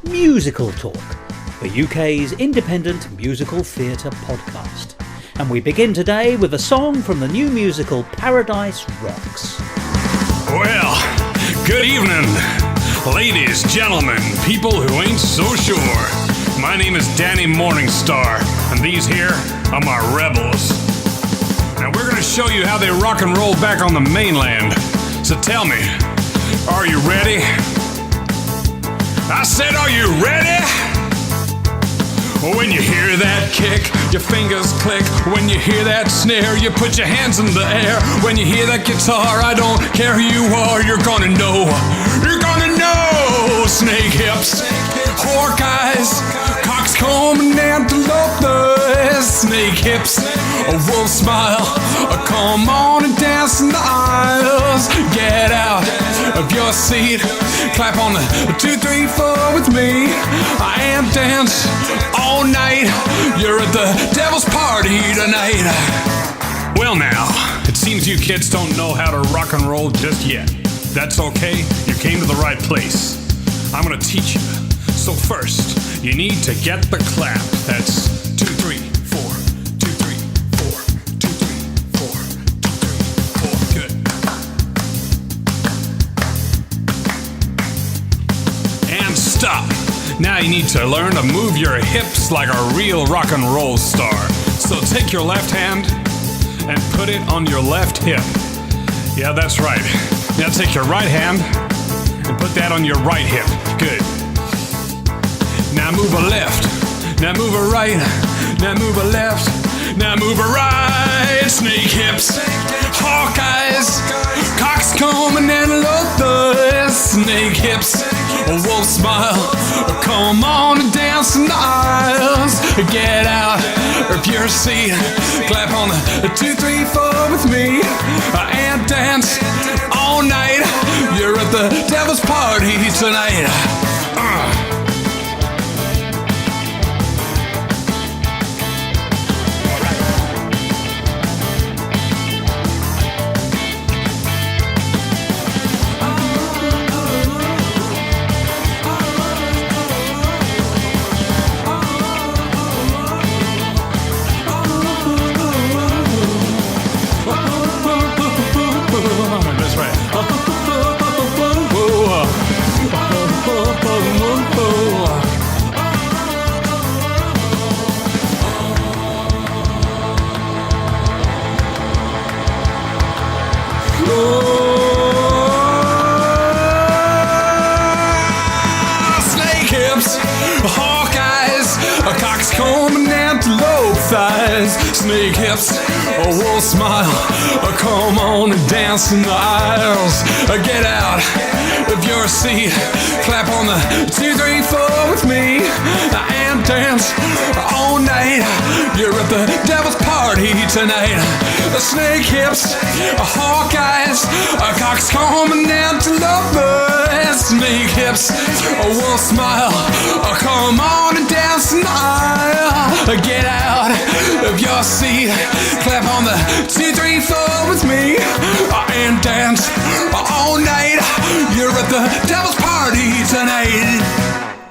Musical Talk, the UK's independent musical theatre podcast. And we begin today with a song from the new musical Paradise Rocks. Well, good evening, ladies, gentlemen, people who ain't so sure. My name is Danny Morningstar, and these here are my rebels. Now we're going to show you how they rock and roll back on the mainland. So tell me, are you ready? I said, are you ready? When you hear that kick, your fingers click. When you hear that snare, you put your hands in the air. When you hear that guitar, I don't care who you are, you're gonna know. You're gonna know. Snake hips, hork eyes, coxcomb and antelope. Snake hips, a wolf smile. Come on and dance in the aisles. Get out of your seat, clap on the 2, 3, 4 with me. I am dance all night. You're at the devil's party tonight. Well now, it seems you kids don't know how to rock and roll just yet. That's okay, you came to the right place. I'm gonna teach you. So first, you need to get the clap. That's 2, 3, 4, 2, 3, 4, 2, 3, 4, 2, 3, 4. Good. And stop. Now you need to learn to move your hips like a real rock and roll star. So take your left hand and put it on your left hip. Yeah, that's right. Now take your right hand and put that on your right hip. Good. Now move a left. Now move a right. Now move a left. Now move a right. Snake hips, hawk eyes, coxcomb and antelope. Snake hips, a wolf smile. Come on and dance in the aisles. Get out of your seat, clap on the 2, 3, 4 with me, and dance all night. You're at the devil's party tonight. Snake hips, a wolf smile. Come on and dance in the aisles. Get out of your seat, clap on the 2, 3, 4 with me, and dance all night. You're at the devil's party tonight. The snake hips, hawk eyes, coxcomb and antelope. Snake hips, a wolf smile. Come on and dance in the aisle. Get out of your seat, clap on the 2, 3, 4 with me, and dance all night. You're at the devil's party tonight.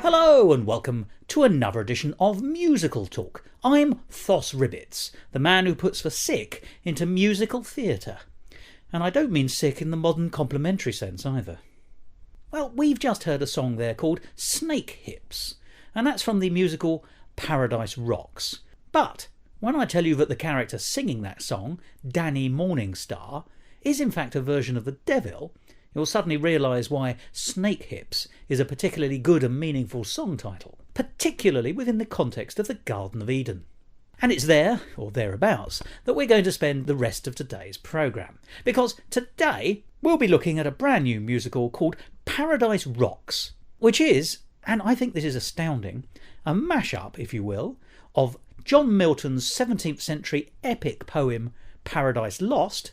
Hello and welcome to another edition of Musical Talk. I'm Thos, the man who puts the sick into musical theatre. And I don't mean sick in the modern complimentary sense either. Well, we've just heard a song there called Snake Hips, and that's from the musical Paradise Rocks. But when I tell you that the character singing that song, Danny Morningstar, is in fact a version of the devil, you'll suddenly realise why Snake Hips is a particularly good and meaningful song title, particularly within the context of the Garden of Eden. And it's there, or thereabouts, that we're going to spend the rest of today's programme. Because today we'll be looking at a brand new musical called Paradise Rocks, which is, and I think this is astounding, a mashup, if you will, of John Milton's 17th century epic poem Paradise Lost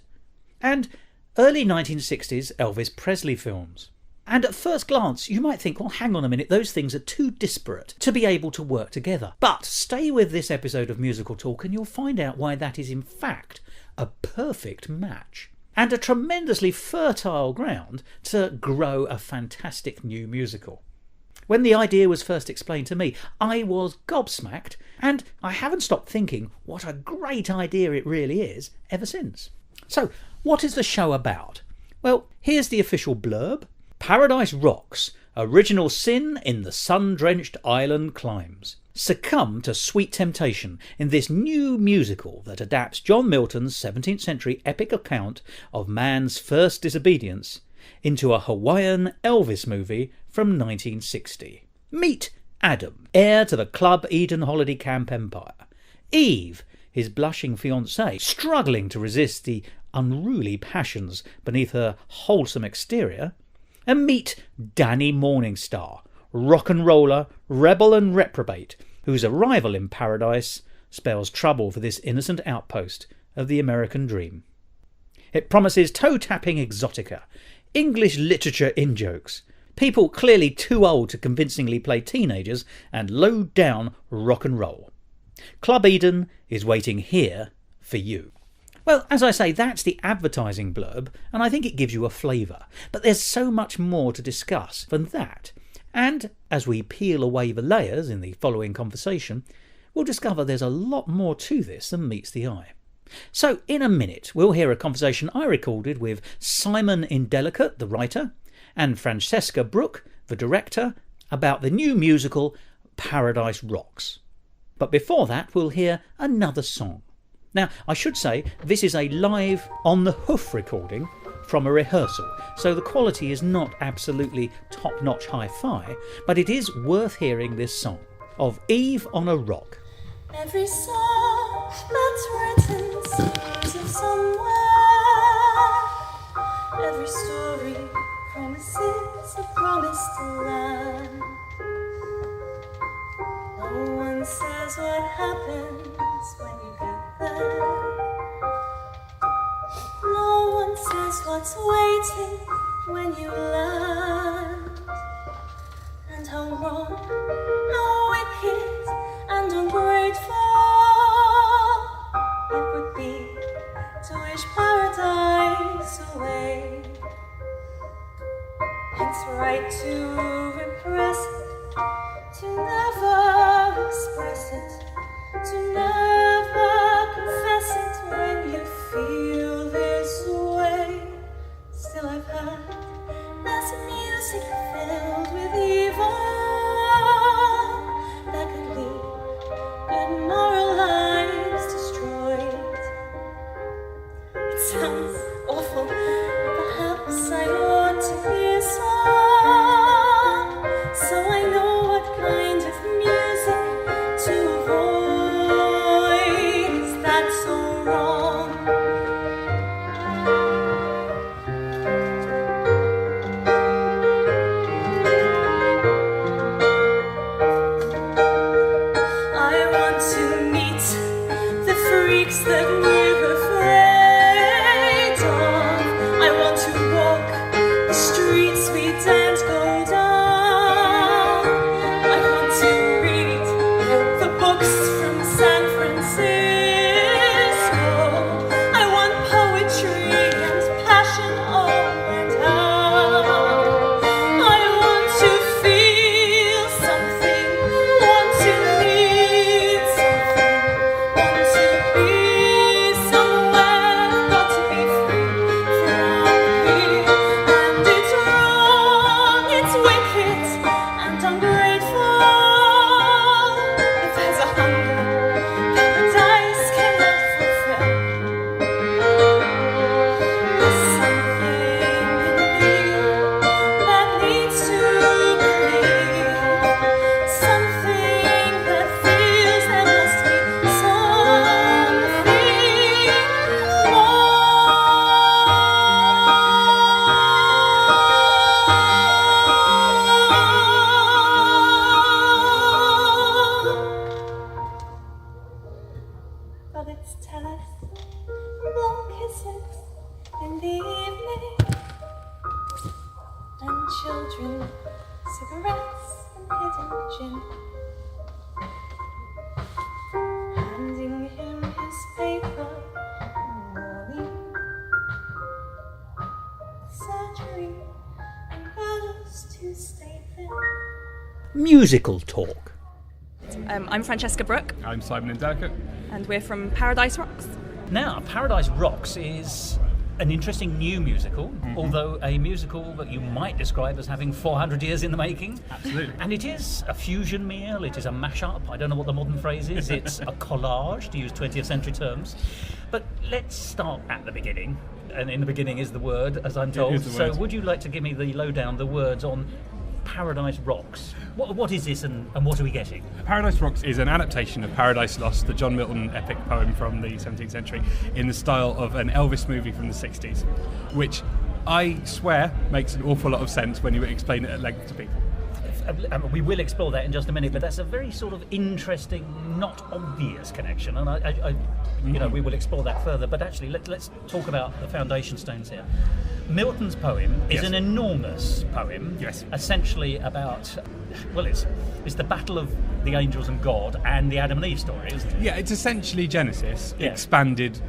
and early 1960s Elvis Presley films. And at first glance, you might think, well, hang on a minute, those things are too disparate to be able to work together. But stay with this episode of Musical Talk and you'll find out why that is in fact a perfect match. And a tremendously fertile ground to grow a fantastic new musical. When the idea was first explained to me, I was gobsmacked, and I haven't stopped thinking what a great idea it really is ever since. So, what is the show about? Well, here's the official blurb. Paradise rocks. Original sin in the sun-drenched island climbs. Succumb to sweet temptation in this new musical that adapts John Milton's 17th century epic account of man's first disobedience into a Hawaiian Elvis movie from 1960. Meet Adam, heir to the Club Eden holiday camp empire. Eve, his blushing fiancée, struggling to resist the unruly passions beneath her wholesome exterior. And meet Danny Morningstar, rock and roller, rebel and reprobate, whose arrival in paradise spells trouble for this innocent outpost of the American dream. It promises toe-tapping exotica, English literature in-jokes, people clearly too old to convincingly play teenagers, and low-down rock and roll. Club Eden is waiting here for you. Well, as I say, that's the advertising blurb, and I think it gives you a flavour. But there's so much more to discuss than that. And as we peel away the layers in the following conversation, we'll discover there's a lot more to this than meets the eye. So in a minute, we'll hear a conversation I recorded with Simon Indelicate, the writer, and Francesca Brook, the director, about the new musical Paradise Rocks. But before that, we'll hear another song. Now, I should say this is a live on-the-hoof recording from a rehearsal, so the quality is not absolutely top-notch hi-fi, but it is worth hearing this song of Eve on a Rock. Every song that's written seems of somewhere. Every story promises a promised land. No one says what happens when you get there. No one says what's waiting when you land. And how wrong, how wicked and ungrateful it would be to wish paradise away. It's right to repress it, to never express it, to never confess it when you feel this way. Still I've heard there's music filled with evil that could leave good moral lives destroyed. It sounds awful, perhaps I ought to be a song, so I know what kind of music to avoid. Is that so wrong? I want to meet the freaks that we're afraid of. I want to walk the streets we daren't go down. I want to read the books from San Francisco. I want poetry and passion all and out. I want to feel something, want to need something, want to be somewhere, got to be free from here. And it's wrong, it's wicked and ungrateful. If there's a hunger paradise cannot fulfill, there's something in me that needs to believe, something that feels there must be something more. But it's tennis, long kisses in the evening, and children, cigarettes and hidden gin. Handing him his paper in the morning, surgery and girls to stay thin. musical talk. I'm Francesca Brook, I'm Simon Indelicate. and we're from Paradise Rocks. Now, Paradise Rocks is an interesting new musical, although a musical that you might describe as having 400 years in the making. Absolutely. And it is a fusion meal, it is a mashup, I don't know what the modern phrase is, it's a collage, to use 20th century terms. But let's start at the beginning, and in the beginning is the word, as I'm told. So would you like to give me the lowdown, the words on Paradise Rocks? What is this and what are we getting? Paradise Rocks is an adaptation of Paradise Lost, the John Milton epic poem from the 17th century, in the style of an Elvis movie from the 60s, which I swear makes an awful lot of sense when you explain it at length to people. We will explore that in just a minute, but that's a very sort of interesting, not obvious connection, and I we will explore that further. But actually, let's talk about the foundation stones here. Milton's poem is an enormous poem, essentially about, well, it's the battle of the angels and God and the Adam and Eve story, isn't it? Yeah, it's essentially Genesis expanded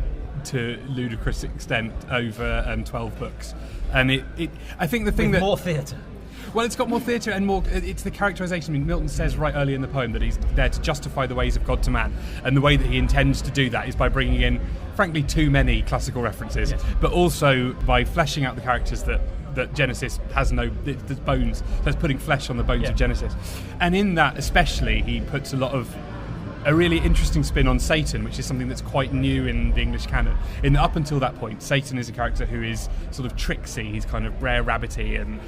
to ludicrous extent over 12 books, and I think the thing With that more theatre. Well, it's got more theatre and more. It's the characterisation. I mean, Milton says right early in the poem that he's there to justify the ways of God to man, and the way that he intends to do that is by bringing in, frankly, too many classical references, but also by fleshing out the characters that Genesis has there's bones. So it's putting flesh on the bones of Genesis, and in that especially, he puts a really interesting spin on Satan, which is something that's quite new in the English canon. Up until that point, Satan is a character who is sort of tricksy. He's kind of rare rabbity, and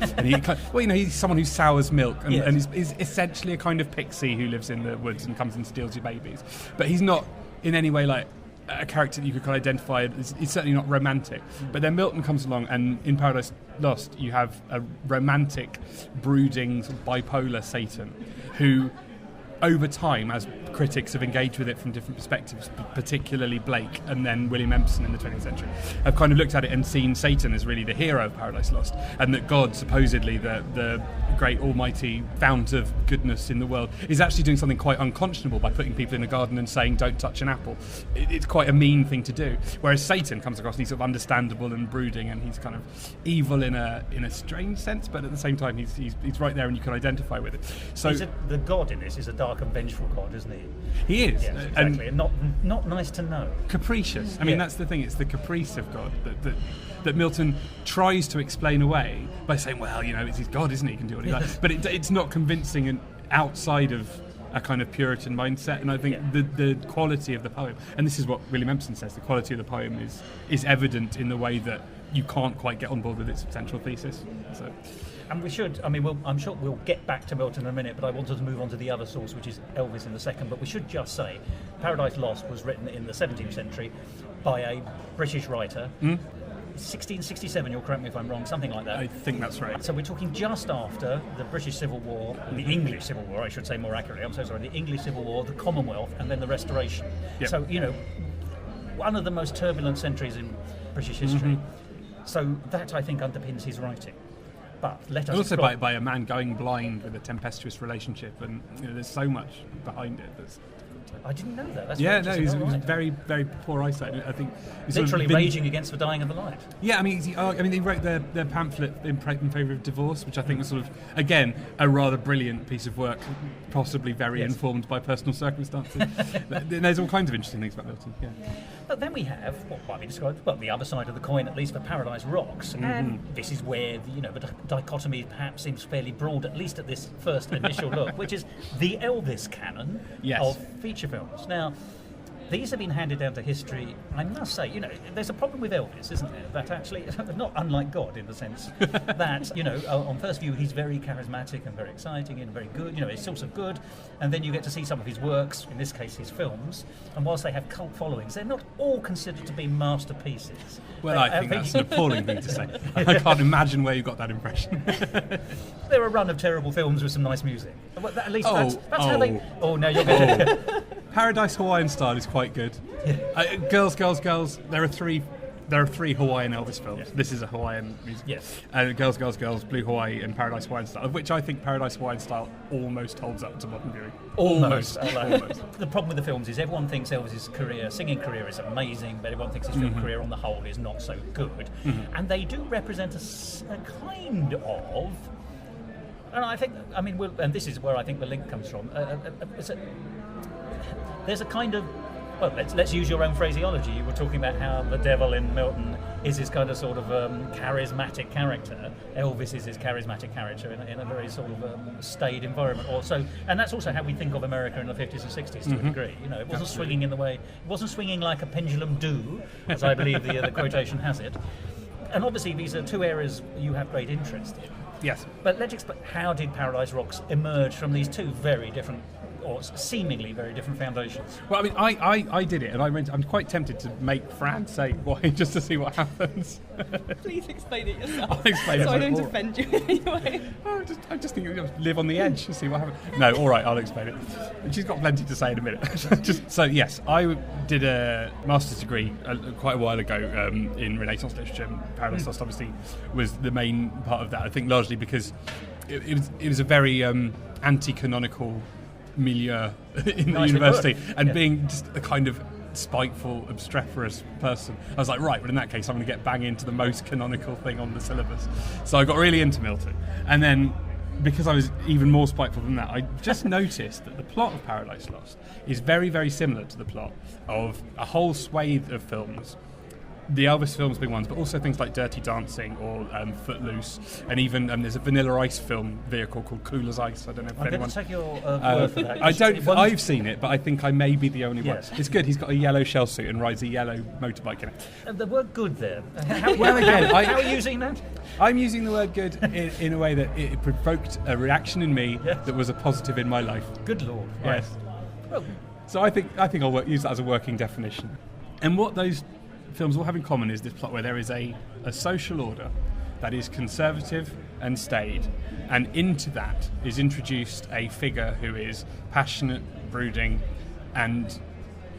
he's someone who sours milk, and is essentially a kind of pixie who lives in the woods and comes and steals your babies. But he's not in any way like a character that you could kind of identify. He's certainly not romantic. But then Milton comes along, and in Paradise Lost, you have a romantic, brooding, sort of bipolar Satan who, over time, as critics have engaged with it from different perspectives, particularly Blake and then William Empson in the 20th century, have kind of looked at it and seen Satan as really the hero of Paradise Lost, and that God, supposedly the great almighty fount of goodness in the world, is actually doing something quite unconscionable by putting people in a garden and saying, don't touch an apple. It's quite a mean thing to do. Whereas Satan comes across and he's sort of understandable and brooding, and he's kind of evil in a strange sense, but at the same time he's right there and you can identify with it. So the God in this is a dark and vengeful God, isn't he? He is. Yes, exactly. And not nice to know. Capricious. I mean, that's the thing. It's the caprice of God that Milton tries to explain away by saying, well, it's his God, isn't he? He can do what he likes. But it's not convincing and outside of a kind of Puritan mindset. And I think the quality of the poem, and this is what William Empson says, the quality of the poem is evident in the way that you can't quite get on board with its central thesis. So. And we should, I'm sure we'll get back to Milton in a minute, but I wanted to move on to the other source, which is Elvis in a second. But we should just say Paradise Lost was written in the 17th century by a British writer. 1667, you'll correct me if I'm wrong, something like that. I think that's right. So we're talking just after the British Civil War, the English Civil War, I should say more accurately, I'm so sorry, the English Civil War, the Commonwealth, and then the Restoration. Yep. So, one of the most turbulent centuries in British history. So that, I think, underpins his writing. But let us also by a man going blind with a tempestuous relationship, and there's so much behind it. I didn't know that. That's he's very, very poor eyesight. I think literally raging against the dying of the light. Yeah, he wrote their pamphlet in favour of divorce, which I think was sort of, again, a rather brilliant piece of work, possibly very informed by personal circumstances. There's all kinds of interesting things about Milton. Yeah. But then we have what might be described, the other side of the coin, at least for Paradise Rocks, and this is where the dichotomy perhaps seems fairly broad, at least at this first initial look, which is the Elvis canon of feature films. Now, these have been handed down to history. I must say, there's a problem with Elvis, isn't there? That actually, not unlike God in the sense that, on first view, he's very charismatic and very exciting and very good. He's source of good. And then you get to see some of his works, in this case, his films. And whilst they have cult followings, they're not all considered to be masterpieces. Well, I think that's an appalling thing to say. I can't imagine where you got that impression. They're a run of terrible films with some nice music. Well, at least that's how they... Oh, no, you're going to... Paradise Hawaiian Style is quite good. Girls. There are three Hawaiian Elvis films. Yes. This is a Hawaiian music. Yes. Girls, Blue Hawaii, and Paradise Hawaiian Style, of which I think Paradise Hawaiian Style almost holds up to modern viewing. Almost. The problem with the films is everyone thinks Elvis's singing career is amazing, but everyone thinks his film career on the whole is not so good. And they do represent a kind of And I think, I mean, and this is where I think the link comes from. There's a kind of, well, let's use your own phraseology. You were talking about how the devil in Milton is this kind of sort of charismatic character. Elvis is his charismatic character in a very sort of staid environment. Also, and that's also how we think of America in the 50s and 60s to a degree. You know, it wasn't swinging in the way, it wasn't swinging like a pendulum do, as I believe the quotation has it. And obviously, these are two areas you have great interest in. Yes. But let's explain, how did Paradise Rocks emerge from these two very different, or seemingly very different foundations? Well, I mean, I did it, and I'm quite tempted to make Fran say why, just to see what happens. Please explain it yourself. I'll explain it. So I don't more. offend you in any way. I just think you live on the edge to see what happens. No, all right, I'll explain it. She's got plenty to say in a minute. So yes, I did a master's degree quite a while ago in Renaissance literature. Paradise Lost obviously was the main part of that. I think largely because it was a very anti-canonical milieu in the university, and being just a kind of spiteful, obstreperous person, I was like, right, well in that case I'm going to get bang into the most canonical thing on the syllabus. So I got really into Milton, and then because I was even more spiteful than that, I just noticed that the plot of Paradise Lost is very, very similar to the plot of a whole swathe of films, the Elvis films being ones, but also things like Dirty Dancing or Footloose, and even there's a Vanilla Ice film vehicle called Cool as Ice. I don't know if anyone... I'm going to take your word for that. I've seen it, but I think I may be the only Yes. one. It's good. He's got a yellow shell suit and rides a yellow motorbike in it. The word good there. Well, again, how are you using that? I'm using the word good in a way that it provoked a reaction in me that was a positive in my life. Good Lord. Yes. Well, So I think I'll use that as a working definition. And what those films all have in common is this plot where there is a social order that is conservative and staid, and into that is introduced a figure who is passionate, brooding, and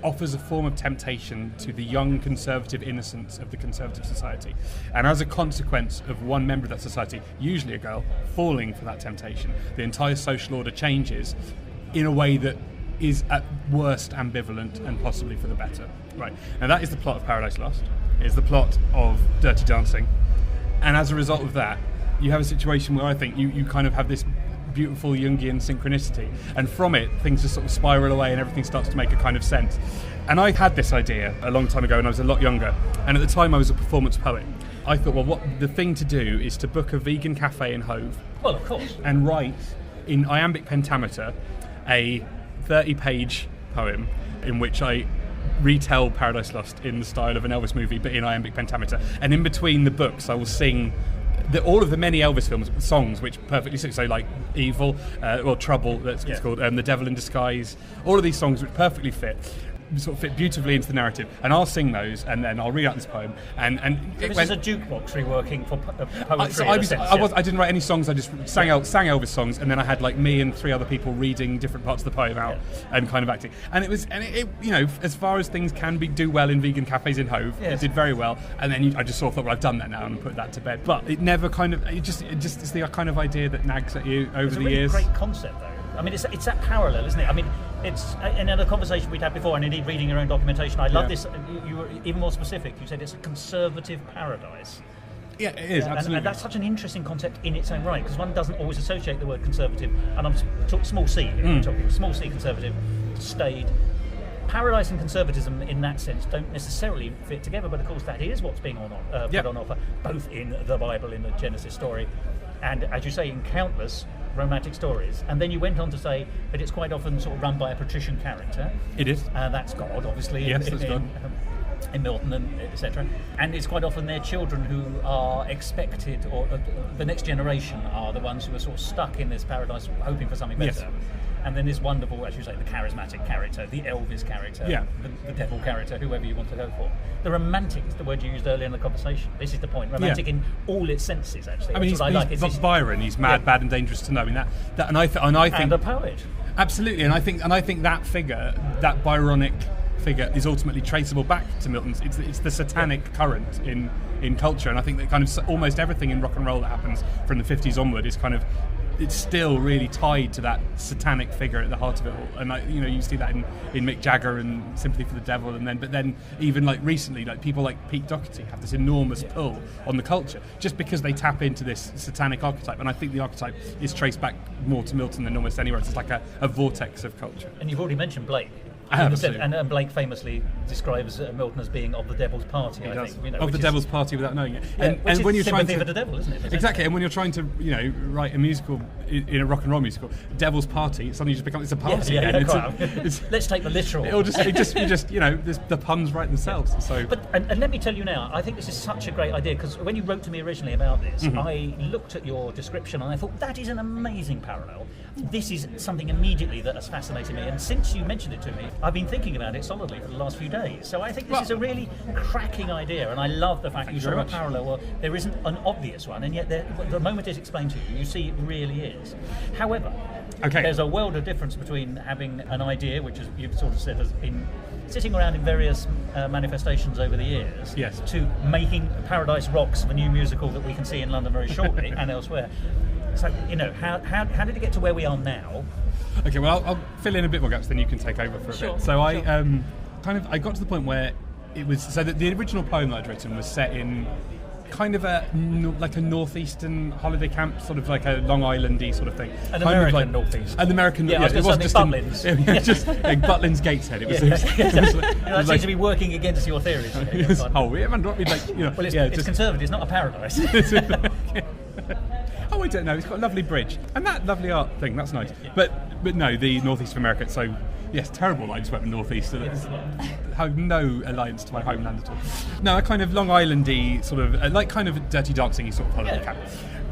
offers a form of temptation to the young conservative innocence of the conservative society. And as a consequence of one member of that society, usually a girl, falling for that temptation, the entire social order changes in a way that is at worst ambivalent and possibly for the better. Right. Now that is the plot of Paradise Lost. It's the plot of Dirty Dancing. And as a result of that, you have a situation where I think you kind of have this beautiful Jungian synchronicity, and from it things just sort of spiral away and everything starts to make a kind of sense. And I had this idea a long time ago when I was a lot younger, and at the time I was a performance poet. I thought, well, what the thing to do is to book a vegan cafe in Hove. well, of course. And write in iambic pentameter a 30-page poem in which I retell Paradise Lost in the style of an Elvis movie, but in iambic pentameter. And in between the books, I will sing all of the many Elvis films songs which perfectly suit. So like Evil, or Trouble, that's what it's called, The Devil in Disguise. All of these songs which perfectly fit beautifully into the narrative, and I'll sing those, and then I'll read out this poem. And so this is a jukebox reworking for poetry. I didn't write any songs. I just sang Elvis songs, and then I had like me and 3 other people reading different parts of the poem out and kind of acting. And it you know, as far as things can do well in vegan cafes in Hove, it did very well. And then I just sort of thought, well, I've done that now, and put that to bed. But it never it just is the kind of idea that nags at you over the years. It's a really great concept, though. I mean, it's that parallel, isn't it? I mean, it's in a conversation we'd had before, and indeed reading your own documentation, I love this. You were even more specific. You said it's a conservative paradise. Yeah, it is, absolutely. And that's such an interesting concept in its own right, because one doesn't always associate the word conservative, and I'm talking small c, I'm talking small c conservative, staid. Paradise and conservatism in that sense don't necessarily fit together, but of course that is what's being put on offer, both in the Bible, in the Genesis story, and as you say, in countless romantic stories. And then you went on to say that it's quite often sort of run by a patrician character. It is. That's God, obviously. Yes, that's God. In Milton and etc. And it's quite often their children who are expected, or the next generation are the ones who are sort of stuck in this paradise hoping for something better. Yes. And then this wonderful, as you say, the charismatic character, the Elvis character, the devil character, whoever you want to go for. The romantic is the word you used earlier in the conversation. This is the point. Romantic in all its senses, actually. I mean, he's Byron. He's mad, bad, and dangerous to know. I mean, and I think, and a poet. Absolutely, and I think that figure, that Byronic figure, is ultimately traceable back to Milton's. It's the satanic current in culture, and I think that kind of almost everything in rock and roll that happens from the 50s onward is kind of it's still really tied to that satanic figure at the heart of it all. And you see that in Mick Jagger and Sympathy for the Devil, but then even like recently, like people like Pete Doherty have this enormous pull on the culture just because they tap into this satanic archetype. And I think the archetype is traced back more to Milton than almost anywhere else. It's like a vortex of culture. And you've already mentioned Blake. Absolutely. And Blake famously describes Milton as being of the devil's party. I think, of the devil's party without knowing it. Yeah, and when you're trying to for the devil, isn't it? Exactly. And when you're trying to write a musical in a rock and roll musical, Devil's Party, it suddenly just becomes a party. Let's take the literal. The puns write themselves. So, and let me tell you now, I think this is such a great idea, because when you wrote to me originally about this, I looked at your description and I thought that is an amazing parallel. This is something immediately that has fascinated me, and since you mentioned it to me, I've been thinking about it solidly for the last few days. So I think this is a really cracking idea, and I love the fact you saw a parallel where there isn't an obvious one, and yet the moment it's explained to you, you see it really is. However, there's a world of difference between having an idea, which, as you've sort of said, has been sitting around in various manifestations over the years, to making Paradise Rocks, the new musical that we can see in London very shortly and elsewhere. So, how did it get to where we are now? Okay, well, I'll fill in a bit more gaps, then you can take over for a bit. So I got to the point where it was, so that the original poem that I'd written was set in kind of like a northeastern holiday camp, sort of like a Long Island-y sort of thing. An American northeast. An American, it wasn't just Butlins. Just like Butlins Gateshead. It was. That seems to be working against your theories. We haven't been like Well, it's conservative. It's not a paradise. Oh, I don't know. It's got a lovely bridge and that lovely art thing. That's nice. But no, the northeast of America. So yes, terrible. I just went northeast. Have no alliance to my homeland at all. No, a kind of Long Island-y sort of like kind of Dirty Dancing-y sort of holiday camp.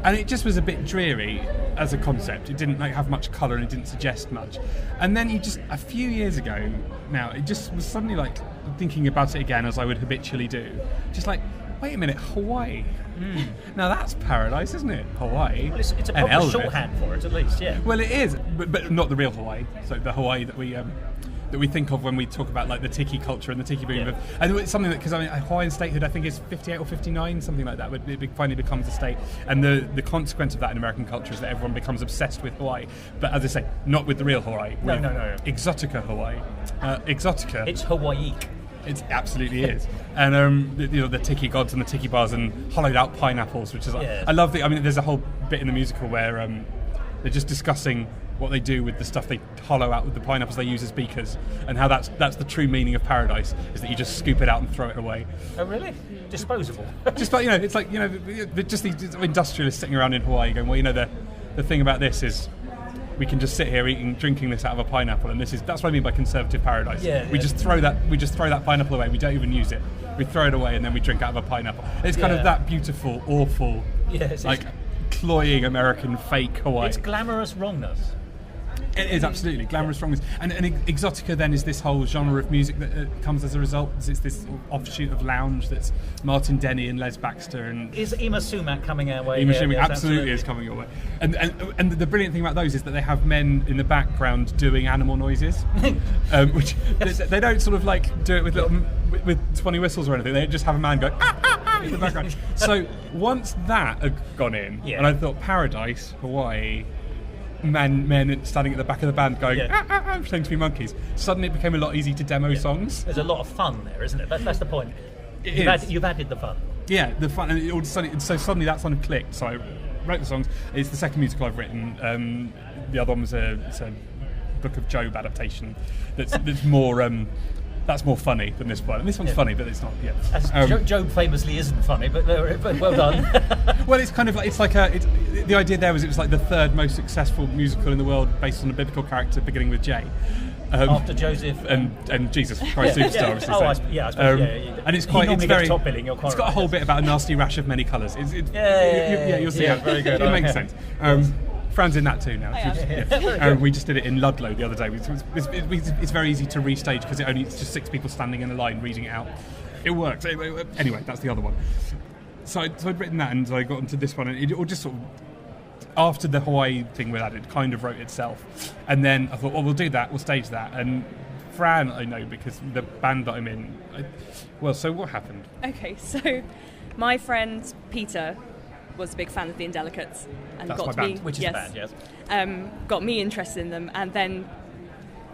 And it just was a bit dreary as a concept. It didn't have much colour and it didn't suggest much. And then a few years ago now, it just was suddenly like thinking about it again, as I would habitually do. Just like, wait a minute, Hawaii. Now that's paradise, isn't it? Hawaii. Well, it's a proper shorthand for it, at least, yeah. Well, it is, but not the real Hawaii. So the Hawaii that we think of when we talk about like the tiki culture and the tiki boom. And it's something that, because Hawaiian statehood I think is 58 or 59, something like that, it finally becomes a state. And the consequence of that in American culture is that everyone becomes obsessed with Hawaii. But as I say, not with the real Hawaii. No. Exotica Hawaii. Exotica. It's Hawaii. It absolutely is. And the tiki gods and the tiki bars and hollowed out pineapples, which is I love there's a whole bit in the musical where they're just discussing what they do with the stuff they hollow out with the pineapples they use as beakers, and how that's the true meaning of paradise, is that you just scoop it out and throw it away. Oh really? Disposable. Just like it's like just these industrialists sitting around in Hawaii going, well, the thing about this is we can just sit here drinking this out of a pineapple, and that's what I mean by conservative paradise. We just throw that pineapple away. We don't even use it. We throw it away and then we drink out of a pineapple. It's kind of that beautiful, awful, cloying American fake Hawaii. It's glamorous wrongness. It is absolutely glamorous wrongness, and Exotica then is this whole genre of music that comes as a result. It's this offshoot of lounge that's Martin Denny and Les Baxter, and is Ima Sumac coming our way? Ima Sumac absolutely is coming your way. And the brilliant thing about those is that they have men in the background doing animal noises, which they don't sort of like do it with 20 whistles or anything. They just have a man go in the background. So once that had gone in, and I thought Paradise, Hawaii. Men standing at the back of the band going, pretending to be monkeys. Suddenly it became a lot easier to demo songs. There's a lot of fun there, isn't it? That's the point. You've added the fun. Yeah, the fun. And suddenly that sort of clicked. So I wrote the songs. It's the second musical I've written. The other one was a Book of Job adaptation that's more... that's more funny than this one. And this one's funny, but it's not. Job famously isn't funny, but well done. Well, it's kind of like the idea there was it was like the third most successful musical in the world based on a biblical character beginning with J. After Joseph and Jesus Christ Superstar. I suppose. And it's quite. It's very. Top billing. It's got a whole bit about a nasty rash of many colours. You'll see. Very good. It makes sense. Fran's in that too now. We just did it in Ludlow the other day. It's very easy to restage because it's just 6 people standing in a line reading it out. It works. Anyway, that's the other one. So I'd written that and I got into this one, and it all just sort of, after the Hawaii thing with that, it kind of wrote itself. And then I thought, well, we'll do that, we'll stage that. And Fran, I know because the band that I'm in. So what happened? Okay, so my friend Peter was a big fan of the Indelicates and That's got my me, band. Which is yes, the band, yes. got me interested in them, and then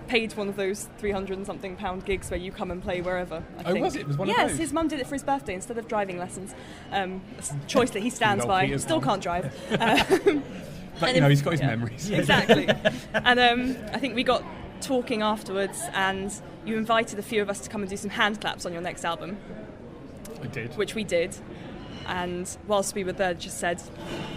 paid one of those 300 and something pound gigs where you come and play wherever. I think. was it? It was one of yes, those? his mum did it for his birthday instead of driving lessons. A choice that he stands old by. Peter's Still mum. can't drive. But And he's got his memories. Exactly. And I think we got talking afterwards, and you invited a few of us to come and do some hand claps on your next album, I did. which we did. And whilst we were there, just said,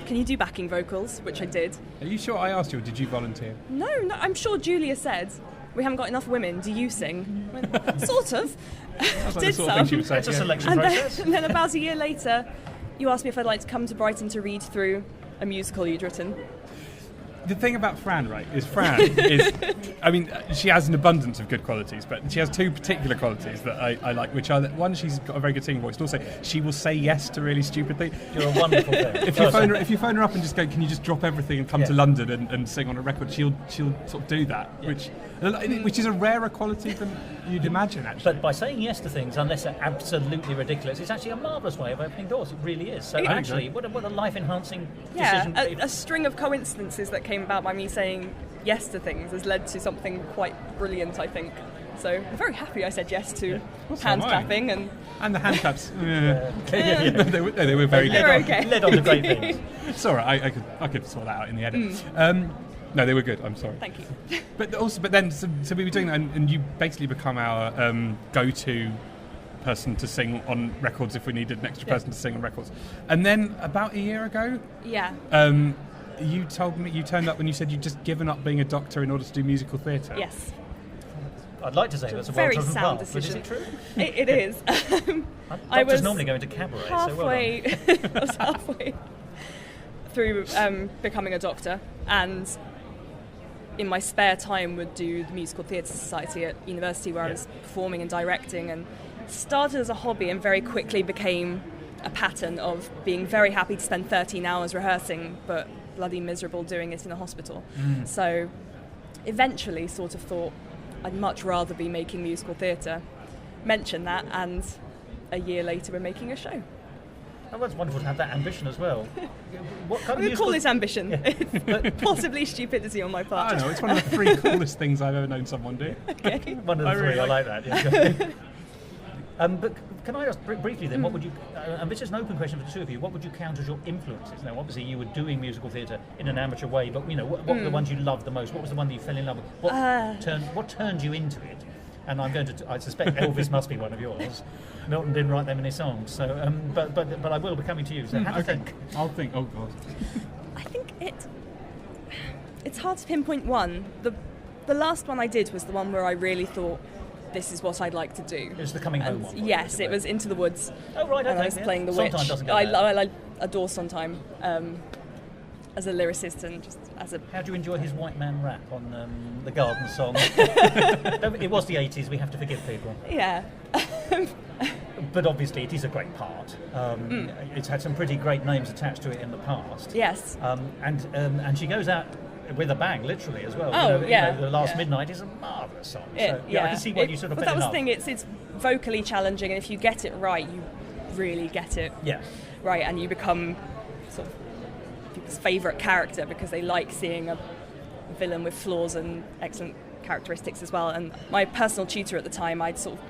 "Can you do backing vocals?" Which I did. Are you sure I asked you, or did you volunteer? No, I'm sure Julia said, "We haven't got enough women. Do you sing?" I went, sort of. That's like Did the sort of thing she would say. It's a yeah. selection And process. then about a year later, you asked me if I'd like to come to Brighton to read through a musical you'd written. The thing about Fran, right, is Fran is, I mean, she has an abundance of good qualities, but she has two particular qualities that I like, which are that, one, she's got a very good singing voice, and also she will say yes to really stupid things. You're a wonderful thing. If you phone her up and just go, can you just drop everything and come to London and sing on a record, she'll sort of do that, which is a rarer quality than you'd imagine, actually. But by saying yes to things, unless they're absolutely ridiculous, it's actually a marvellous way of opening doors. It really is. So actually, what a life-enhancing decision. A string of coincidences that came about by me saying yes to things has led to something quite brilliant, I think. So I'm very happy I said yes to hand clapping and the hand claps. Yeah. They were very They good. were okay. Led on to great things. It's all right. I could sort that out in the edit. No, they were good. I'm sorry. Thank you. But then, so we were doing that, and you basically become our go-to person to sing on records if we needed an extra person to sing on records. And then about a year ago, Yeah. you told me you turned up and you said you'd just given up being a doctor in order to do musical theatre. Yes. I'd like to say that's a Very well-trodden sound path, but is decision. it true? It is. I Doctors was normally go into cabaret, halfway, so well done. I was halfway through becoming a doctor, and in my spare time would do the Musical Theatre Society at university, where I was performing and directing, and started as a hobby and very quickly became a pattern of being very happy to spend 13 hours rehearsing but bloody miserable doing it in a hospital. So eventually sort of thought I'd much rather be making musical theatre. Mentioned that, and a year later we're making a show. Oh, that's wonderful to have that ambition as well. What kind We of would call musical... this ambition. It's possibly stupidity on my I part. don't know. It's one of the three coolest things I've ever known someone do. Okay. One of the three, really I like like that. Yeah. But can I ask briefly then, what would you, and this is an open question for the two of you, what would you count as your influences? Now, obviously you were doing musical theatre in an amateur way, but what were the ones you loved the most? What was the one that you fell in love with? What turned you into it? And I'm going to, I suspect Elvis must be one of yours. Milton didn't write that many songs, so but I will be coming to you. So have a think. I'll think. Oh God. I think it's hard to pinpoint one. The last one I did was the one where I really thought, this is what I'd like to do. It was the coming home And one. wasn't yes, it was Into the Woods. Oh right, okay. And I was playing the Sondheim witch. doesn't go there. I adore Sondheim as a lyricist and just as a... How do you enjoy his white man rap on the Garden song? It was the 80s, we have to forgive people. Yeah. But obviously it is a great part. It's had some pretty great names attached to it in the past. Yes. And she goes out with a bang, literally, as well. Oh, yeah. The Last Yeah. Midnight is a marvellous song. So, It- I can see why you sort of But fell that was in the love. thing, it's vocally challenging, and if you get it right, you really get it Yeah. right, and you become sort of people's favourite character because they like seeing a villain with flaws and excellent characteristics as well. And my personal tutor at the time, I'd sort of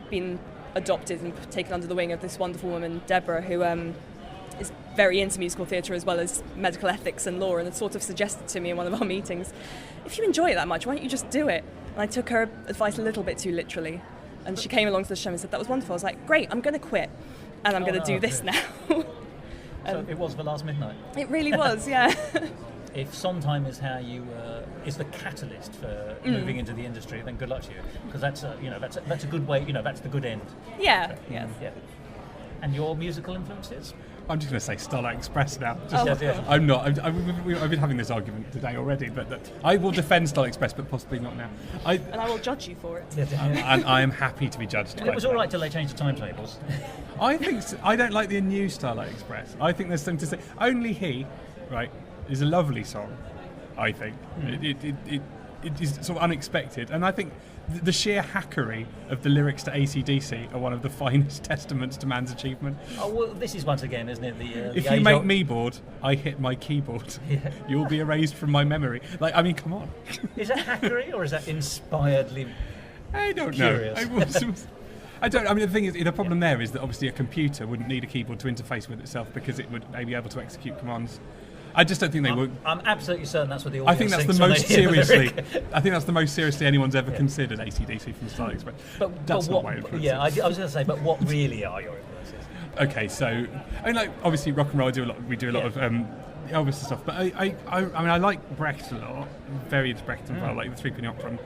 been adopted and taken under the wing of this wonderful woman, Deborah, who is very into musical theatre as well as medical ethics and law, and had sort of suggested to me in one of our meetings, if you enjoy it that much, why don't you just do it? And I took her advice a little bit too literally, and she came along to the show and said, that was wonderful. I was like, great, I'm going to quit, and I'm going to do this now. So it was The Last Midnight. It really was, yeah. If Sondheim is how you is the catalyst for moving into the industry, then good luck to you, because that's a good way. That's the good end. Yeah, yes. Yeah. And your musical influences? I'm just going to say Starlight Express now. Yeah. I'm not. I've been having this argument today already, but I will defend Starlight Express, but possibly not now. And I will judge you for it. And I am happy to be judged. It was all right till they changed the timetables. I don't like the new Starlight Express. I think there's something to say. Only He, right, is a lovely song. I think it is sort of unexpected. And I think the sheer hackery of the lyrics to AC/DC are one of the finest testaments to man's achievement. Oh, well, this is once again, isn't it? If you make me bored, I hit my keyboard. Yeah. You'll be erased from my memory. Like, I mean, come on. Is that hackery or is that inspiredly? I don't Curious. know. I don't. I mean, the thing is, the problem there is that obviously a computer wouldn't need a keyboard to interface with itself because it would be able to execute commands. I just don't think they would. I'm absolutely certain that's what the audience I think that's the thinks when most they hear the seriously. lyric. I think that's the most seriously anyone's ever considered AC/DC from Starlight Express. But That's what, not my influence. yeah, I was going to say, but what really are your influences? Okay, so I mean, like obviously rock and roll. We do a lot of Elvis and stuff. But I mean, I like Brecht a lot. Very into Brecht and well, like the Three-Penny Opera.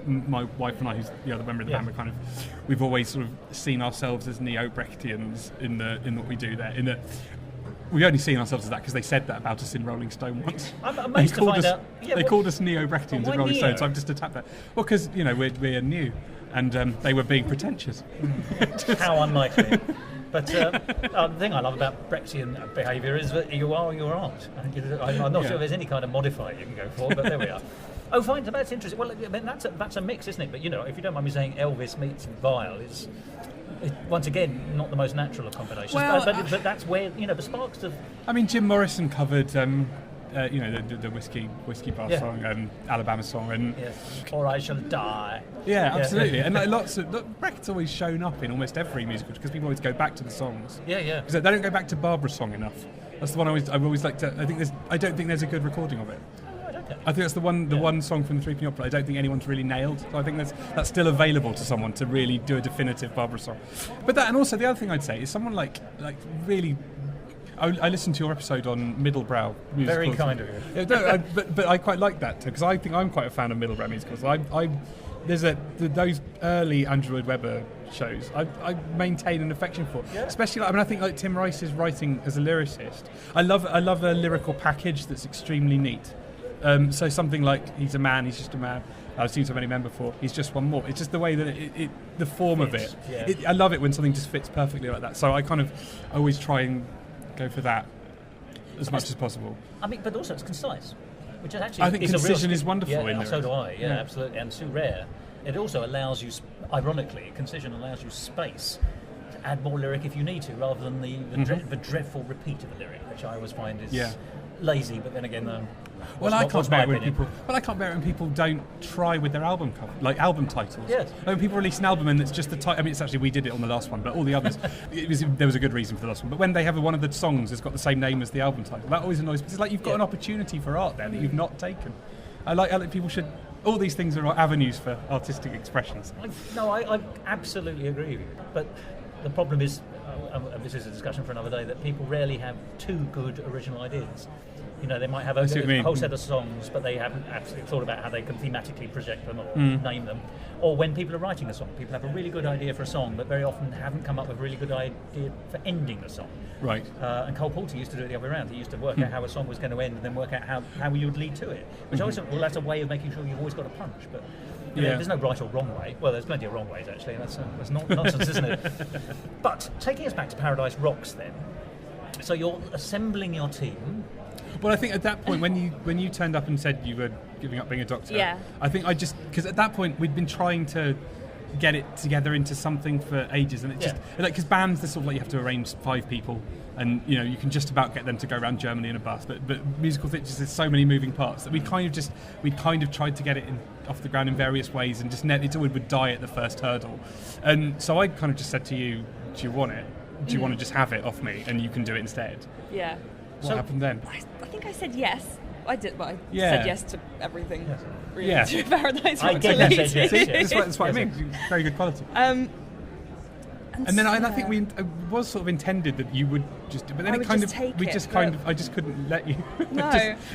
My wife and I, who's the other member of the band, we've always sort of seen ourselves as neo-Brechtians in what we do there. In that. We've only seen ourselves as that because they said that about us in Rolling Stone once. I'm amazed to find out. Yeah, they called us neo-Brechtians in Rolling neo? Stone, so I've just attacked that. Well, because we're new, and they were being pretentious. How unlikely. But the thing I love about Brechtian behaviour is that you are or you aren't. I'm not sure there's any kind of modifier you can go for, but there we are. Oh, fine. So that's interesting. Well, I mean, that's a mix, isn't it? But if you don't mind me saying, Elvis meets Vile is. Once again, not the most natural of combinations, Well, but that's where the sparks of. I mean, Jim Morrison covered, the whiskey bar song, Alabama song, and Or I Shall Die. yeah, absolutely. And like lots of Brecht's always shown up in almost every musical because people always go back to the songs. Yeah. Because they don't go back to Barbara's song enough. That's the one I always like to. I don't think there's a good recording of it. I think that's the one song from the Three-Penny Opera I don't think anyone's really nailed. So I think that's still available to someone to really do a definitive Barbara song. But that, and also the other thing I'd say is someone like really. I listened to your episode on middlebrow musicals. Very kind of you. But I quite like that too because I think I'm quite a fan of middlebrow musicals. Those early Andrew Lloyd Webber shows I maintain an affection for, especially I think like Tim Rice's writing as a lyricist. I love a lyrical package that's extremely neat. So something like he's a man, he's just a man. I've seen so many men before. He's just one more. It's just the way that the form of it. I love it when something just fits perfectly like that. So I always try and go for that as much as possible. I mean, but also it's concise, which is actually. I think concision is wonderful in lyrics. So do I. Yeah, absolutely, and so rare. It also allows you, ironically, concision allows you space to add more lyric if you need to, rather than the dreadful repeat of a lyric, which I always find is lazy. But then again, I can't bear it when people don't try with their album cover, like album titles. Yes. When people release an album and it's just the title. I mean, it's actually we did it on the last one, but all the others, there was a good reason for the last one. But when they have one of the songs that's got the same name as the album title, that always annoys me. It's like you've got an opportunity for art there that you've not taken. I like people should. All these things are avenues for artistic expressions. I absolutely agree with you. But the problem is, this is a discussion for another day, that people rarely have two good original ideas. They might have a whole set of songs, but they haven't absolutely thought about how they can thematically project them or name them. Or when people are writing a song, people have a really good idea for a song, but very often haven't come up with a really good idea for ending the song. Right. And Cole Porter used to do it the other way around. He used to work out how a song was going to end and then work out how you would lead to it. Which I always thought, well, that's a way of making sure you've always got a punch. But there's no right or wrong way. Well, there's plenty of wrong ways, actually. That's nonsense, isn't it? But taking us back to Paradise Rocks, then. So you're assembling your team. Well, I think at that point, when you turned up and said you were giving up being a doctor, I think because at that point we'd been trying to get it together into something for ages, and it just because bands, they're sort of like you have to arrange 5 people, and you can just about get them to go around Germany in a bus, but musical theatre, there's so many moving parts that we kind of tried to get it off the ground in various ways, and just it always would die at the first hurdle, and so I kind of just said to you, do you want it? Do you want to just have it off me, and you can do it instead? Yeah. What happened then? I think I said yes. I did. Well, I said yes to everything. Yes. Really, Yeah. to Paradise I Rocks. get that, yes. See, that's what I mean. Very good quality. And then I think it was sort of intended that you would just, but then I just couldn't let you. No,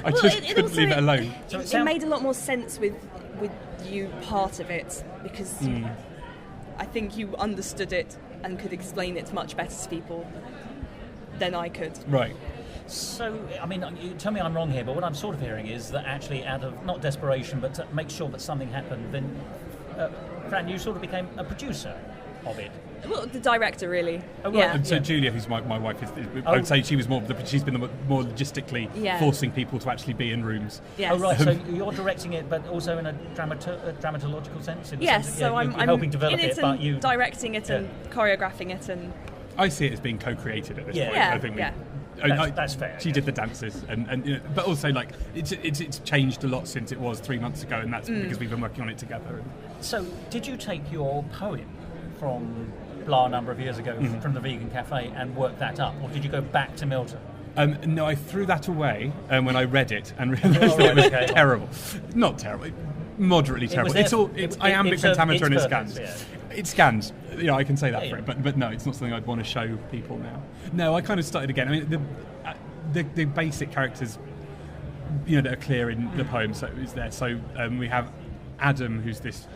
I just couldn't leave it alone. It made a lot more sense with you part of it because I think you understood it and could explain it much better to people than I could. Right. So, I mean, you tell me I'm wrong here, but what I'm sort of hearing is that actually out of, not desperation, but to make sure that something happened, then, Fran, you sort of became a producer. of it? Well, the director, really. Oh, right. Yeah. And so Yeah. Julia, who's my wife, I would say she was she's been the more logistically Yeah. forcing people to actually be in rooms. Yes. Oh, right, so you're directing it, but also in a dramatological sense? In the Yes, sense that, so yeah, I'm you're helping develop in it it, but and you... directing it and choreographing it and... I see it as being co-created at this Yeah. point. Yeah, I think yeah. That's fair, She yeah. did the dances, and you know, but also like it's changed a lot since it was 3 months ago, and that's because we've been working on it together. So, did you take your poem from Blah a number of years ago, from the Vegan Cafe, and work that up, or did you go back to Milton? No, I threw that away when I read it and realised Oh, that it was right, okay. terrible. Not terrible, moderately terrible. there- It's all it- iambic it served pentameter and it its scans. purpose, It scans. You know, I can say that Yeah, for yeah. it, but no, it's not something I'd want to show people now. No, I kind of started again. I mean, the basic characters, you know, that are clear in the poem, so is there. So we have Adam, who's this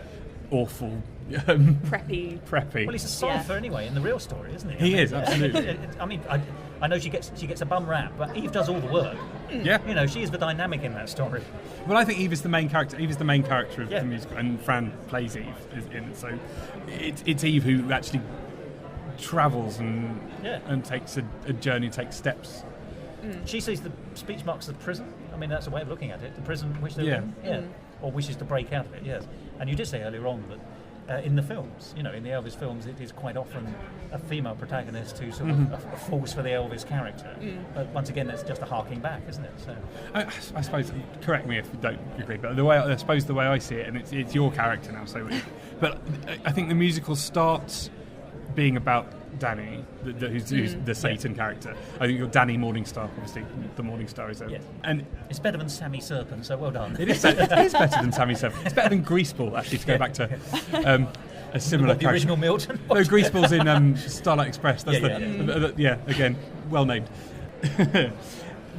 awful Preppy. preppy. Well, he's a cipher anyway in the real story, isn't he? He is, absolutely. I mean, I know she gets a bum rap, but Eve does all the work. Yeah. You know, she is the dynamic in that story. Well, I think Eve is the main character. Eve is the main character of Yeah. the musical, and Fran plays Eve in it. So it's Eve who actually travels and Yeah. takes a journey, takes steps. She sees the speech marks of the prison. I mean, that's a way of looking at it. The prison which they're Yeah. in. Yeah. Or wishes to break out of it, yes. And you did say earlier on that in the films, you know, in the Elvis films, it is quite often a female protagonist who sort of falls for the Elvis character. But once again, that's just a harking back, isn't it? So, I suppose. Correct me if you don't agree, but the way I see it, and it's your character now. So, but I think the musical starts being about Danny, who's the Satan character. I think you're Danny Morningstar, obviously. The Morningstar is Yes. and it's better than Sammy Serpent, so well done. it is better than Sammy Serpent. It's better than Greaseball, actually, to go back to a similar What, the character. original Milton? No, Greaseball's in Starlight Express. That's Yeah, again, well named.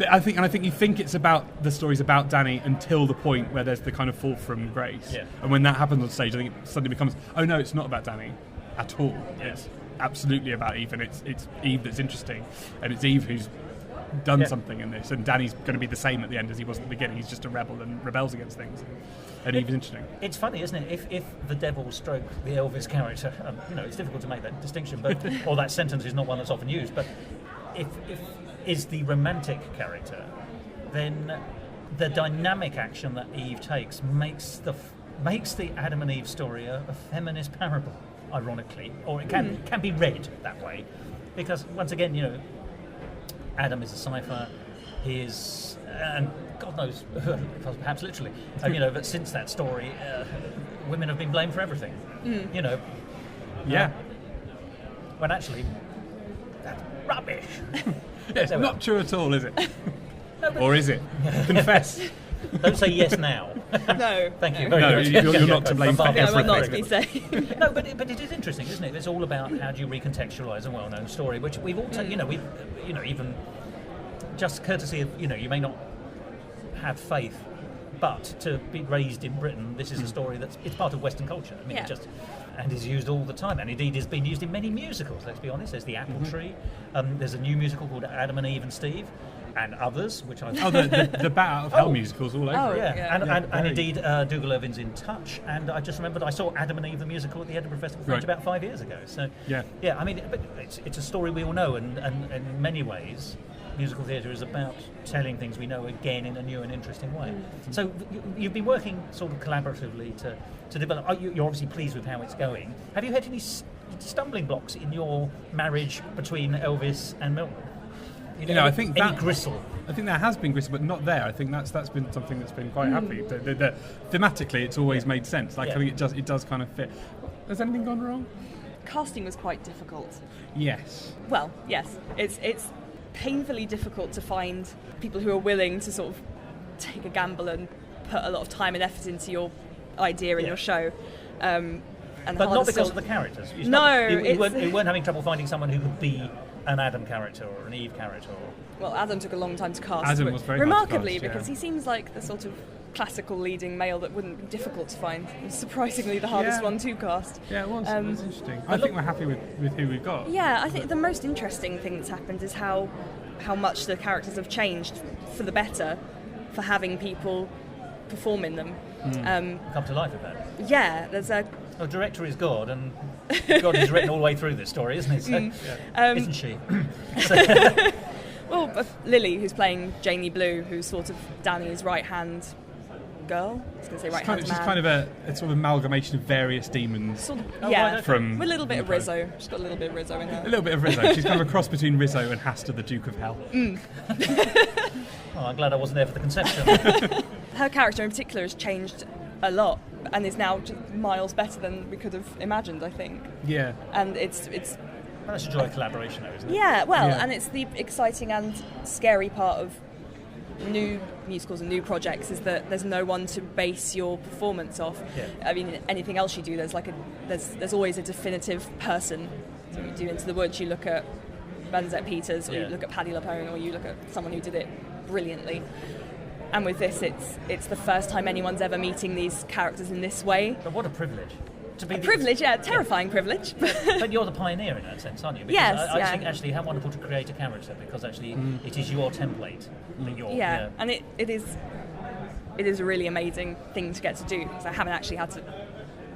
I think you think it's about the story's about Danny until the point where there's the kind of fall from grace. Yeah. And when that happens on stage, I think it suddenly becomes, oh no, it's not about Danny at all. It's absolutely about Eve, and it's Eve that's interesting, and it's Eve who's done something in this, and Danny's going to be the same at the end as he was at the beginning. He's just a rebel and rebels against things, and Eve is interesting. It's funny, isn't it? If the devil stroke the Elvis character, you know, it's difficult to make that distinction, but or that sentence is not one that's often used. But if is the romantic character, then the dynamic action that Eve takes makes the Adam and Eve story a feminist parable, ironically, or it can be read that way, because once again, you know, Adam is a cipher. He is, and God knows, perhaps literally, you know, but since that story, women have been blamed for everything. You know, Yeah. when actually that's rubbish. It's There we not are. true at all, is it? Or is it? Confess. Don't say yes now. No. Thank you. No, Very good. you're not to blame for Above Yeah, well, not to everything. be saying. No, but it is interesting, isn't it? It's all about how do you recontextualise a well-known story, which we've all, you know, even just courtesy of, you know, you may not have faith, but to be raised in Britain, this is a story it's part of Western culture. I mean, Yeah. and is used all the time, and indeed has been used in many musicals. Let's be honest. There's the Apple Tree. There's a new musical called Adam and Eve and Steve, and others, which I've. Oh, the Bat Out of Hell musicals all over Oh, it. Yeah, Yeah. and indeed, Dougal Irvin's in Touch, and I just remembered I saw Adam and Eve the musical at the Edinburgh Festival Fringe Right. about 5 years ago. So Yeah. I mean, but it's a story we all know, and in many ways, musical theatre is about telling things we know again in a new and interesting way. So you've been working sort of collaboratively to develop. You're obviously pleased with how it's going. Have you had any stumbling blocks in your marriage between Elvis and Milton? You know, I think any that gristle. I think there has been gristle, but not there. I think that's been something that's been quite happy. Thematically, it's always made sense. Like Yeah. I think it does kind of fit. Has anything gone wrong? Casting was quite difficult. Yes. Well, yes, it's painfully difficult to find people who are willing to sort of take a gamble and put a lot of time and effort into your idea and Yeah. your show. And But hard not to because still- of the characters. It's No, not, you it's- weren't having trouble finding someone who could be an Adam character or an Eve character. Well, Adam took a long time to cast. Adam but was very hard to remarkably cast, yeah. because he seems like the sort of classical leading male that wouldn't be difficult to find. It was surprisingly the hardest Yeah. one to cast. Yeah, it was. It was interesting. I but think we're happy with who we've got. Yeah, I think the most interesting thing that's happened is how much the characters have changed for the better for having people perform in them. Come to life with that. Yeah, there's a Oh, director is God, and God, he's written all the way through this story, isn't he? So, isn't she? Well, Lily, who's playing Janie Blue, who's sort of Danny's right-hand girl. I was going to say right-hand man. She's kind of a sort of amalgamation of various demons. Sort of, right, okay. From with a little bit of Rizzo. She's got a little bit of Rizzo in her. A little bit of Rizzo. She's kind of a cross between Rizzo and Hasta, the Duke of Hell. Oh, I'm glad I wasn't there for the conception. Her character in particular has changed a lot and is now just miles better than we could have imagined, I think. Yeah. And it's Well, that's a joy of collaboration, though, isn't it? yeah, well, Yeah. and it's the exciting and scary part of new musicals and new projects is that there's no one to base your performance off. Yeah. I mean, anything else you do, there's always a definitive person. So you do Into the Woods, you look at Bernadette Peters, or you look at Paddy LaPone, or you look at someone who did it brilliantly. And with this, it's the first time anyone's ever meeting these characters in this way. But what a privilege. To be Terrifying privilege. But you're the pioneer in that sense, aren't you? Because Yes, I yeah. think actually how wonderful to create a character, because actually it is your template that you're... Yeah, and it is a really amazing thing to get to do, because I haven't actually had to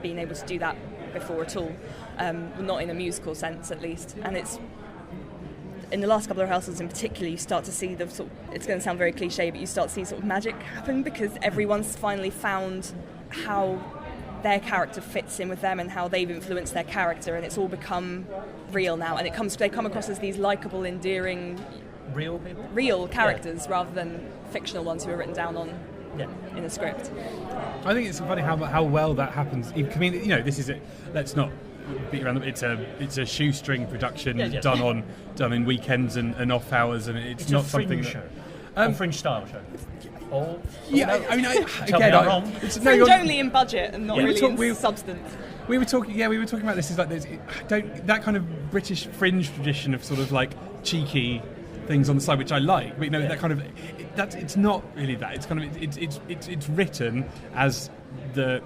been able to do that before at all, not in a musical sense at least. And it's in the last couple of rehearsals in particular, you start to see the sort of, it's going to sound very cliche, but you start to see sort of magic happen, because everyone's finally found how their character fits in with them and how they've influenced their character, and it's all become real now, and they come across as these likeable, endearing, Real people? real characters rather than fictional ones who are written down on in a script. I think it's funny how well that happens. I mean, you know, this is it. Let's not beat around. It's a shoestring production done in weekends and off hours, and it's not a something fringe that, show. A fringe style show. Or yeah, I mean, Tell me I'm wrong. Fringe only in budget and not really in substance. We were talking about this. Is like that kind of British fringe tradition of sort of like cheeky things on the side, which I like. But you know, that kind of it's not really that. It's kind of it's written as the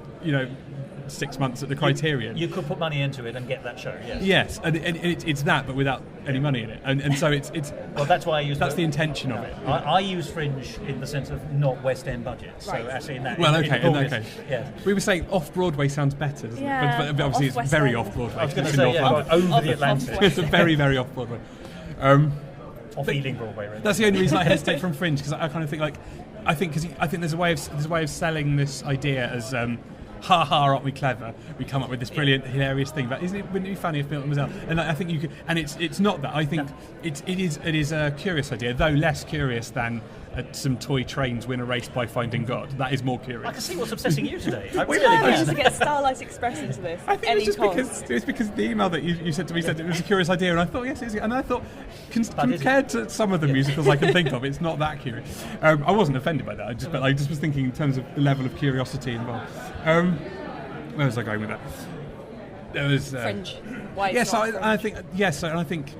6 months at the Criterion. You could put money into it and get that show. Yes. Yes, and it's that, but without any money in it, and so it's. Well, that's why I use. That's the intention of it. I use fringe in the sense of not West End budget. So Right. actually, in that. Well, in okay, August, okay. Yeah. We were saying off Broadway sounds better, doesn't Yeah, it? But obviously it's off-West very End. off Broadway. I was going to It's say in North London. over the Atlantic. It's a very, very off Broadway. Off Ealing Broadway. Really. That's the only reason I hesitate from fringe, because I kind of think I think there's a way of selling this idea as. Ha ha! Aren't we clever? We come up with this brilliant, hilarious thing. But wouldn't it be funny if Milton was out? And I think you could. And it's not that. I think it is a curious idea, though less curious than some toy trains win a race by finding God. That is more curious. I can see what's obsessing you today. I We really need to can. get Starlight Express into this. I think any it was cost. because the email that you said to me said it was a curious idea, and I thought yes, it is. And I thought compared to some of the musicals I can think of, it's not that curious. I wasn't offended by that. But I just was thinking in terms of the level of curiosity involved. Where was I going with that? There was Fringe. Why it's yes, not I fringe. think yes, and I think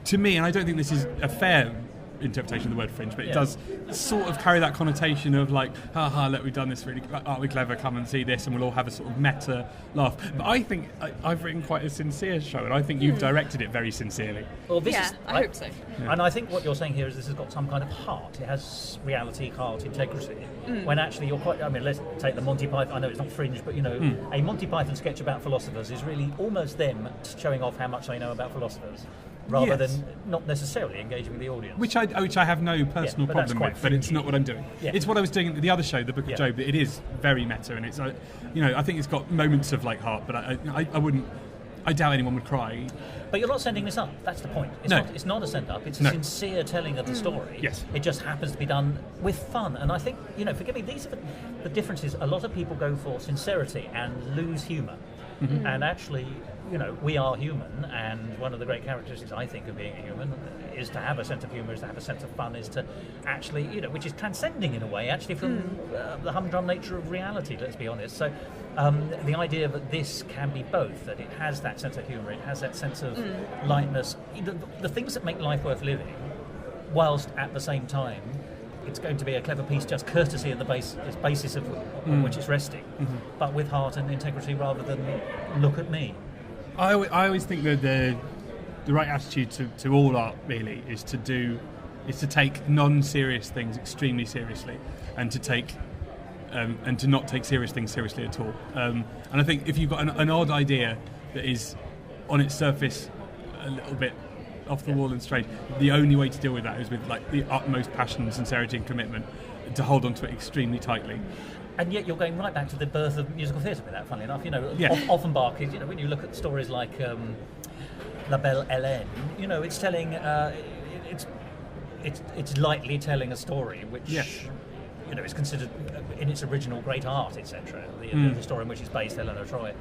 to me, and I don't think this is a fair interpretation of the word fringe, but it does sort of carry that connotation of like, ha ha, look, we've done this really, aren't we clever, come and see this, and we'll all have a sort of meta laugh. But I think I've written quite a sincere show, and I think you've directed it very sincerely. Well, this Yeah, is, I hope so. And I think what you're saying here is this has got some kind of heart. It has reality, heart, integrity. When actually you're quite... I mean, let's take the Monty Python... I know it's not fringe, but, a Monty Python sketch about philosophers is really almost them showing off how much they know about philosophers, rather Yes. than not necessarally engaging with the audience. Which I have no personal but that's problem quite with, but it's fringy. not what I'm doing. Yeah. It's what I was doing in the other show, The Book Yeah. of Job. It is very meta, and it's I think it's got moments of like heart, but I wouldn't. I doubt anyone would cry. But you're not sending this up. That's the point. It's not a send-up. It's a No. sincere telling of the story. Yes. It just happens to be done with fun. And I think, forgive me, these are the differences. A lot of people go for sincerity and lose humour. Mm-hmm. And actually, we are human. And one of the great characteristics, I think, of being a human is to have a sense of humour, is to have a sense of fun, is to actually, which is transcending in a way, actually, from the humdrum nature of reality, let's be honest. So the idea that this can be both, that it has that sense of humour, it has that sense of lightness, the things that make life worth living, whilst at the same time it's going to be a clever piece just courtesy of the basis of on which it's resting, but with heart and integrity rather than look at me. I always think that the right attitude to all art really is to take non-serious things extremely seriously, and to not take serious things seriously at all. And I think if you've got an odd idea that is on its surface a little bit off the wall and strange. The only way to deal with that is with like the utmost passion, sincerity, and commitment to hold on to it extremely tightly. And yet you're going right back to the birth of musical theatre with that, funnily enough. Yeah. Offenbach is, when you look at stories like La Belle Hélène, it's telling, it's lightly telling a story which, is considered in its original great art, etc. The story in which it's based, Eleanor Troy.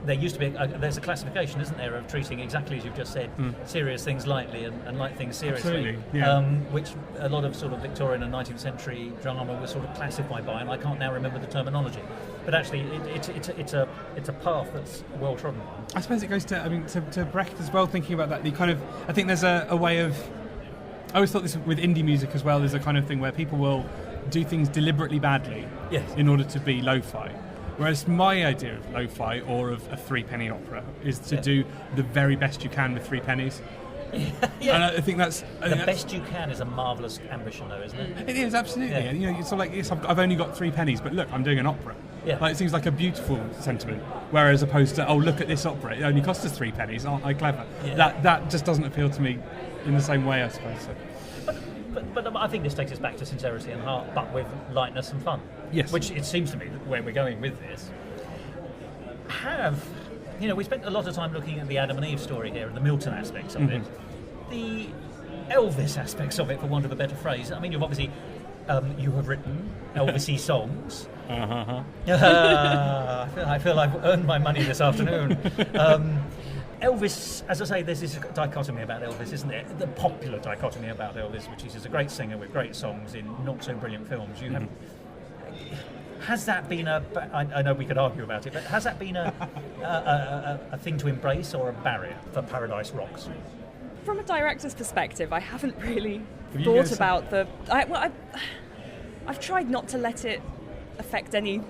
There used to be, there's a classification, isn't there, of treating exactly as you've just said, serious things lightly and light things seriously. Absolutely, yeah. Which a lot of sort of Victorian and 19th century drama was sort of classified by, and I can't now remember the terminology. But actually, it's a path that's well trodden. I suppose it goes to Brecht as well. Thinking about that, I think there's a way of. I always thought this with indie music as well. There's a kind of thing where people will do things deliberately badly in order to be lo-fi. Whereas my idea of lo-fi or of a 3-penny opera is to do the very best you can with 3 pennies. And I think that's... The best you can is a marvellous ambition, though, isn't it? It is, absolutely. Yeah. And, it's sort of like, yes, I've only got 3 pennies, but look, I'm doing an opera. Yeah. Like, it seems like a beautiful sentiment. Whereas opposed to, oh, look at this opera, it only cost us 3 pennies, aren't I clever? Yeah. That just doesn't appeal to me in the same way, I suppose. So. But I think this takes us back to sincerity and heart, but with lightness and fun. Yes. Which it seems to me that where we're going with this. We spent a lot of time looking at the Adam and Eve story here and the Milton aspects of it. The Elvis aspects of it, for want of a better phrase. I mean, you've obviously, you have written Elvis-y songs. I feel I've earned my money this afternoon. Elvis, as I say, there's this dichotomy about Elvis, isn't there? The popular dichotomy about Elvis, which is he's a great singer with great songs in not so brilliant films. Has that been I know we could argue about it, but has that been a thing to embrace or a barrier for Paradise Rocks? From a director's perspective, I haven't really thought about I've tried not to let it affect any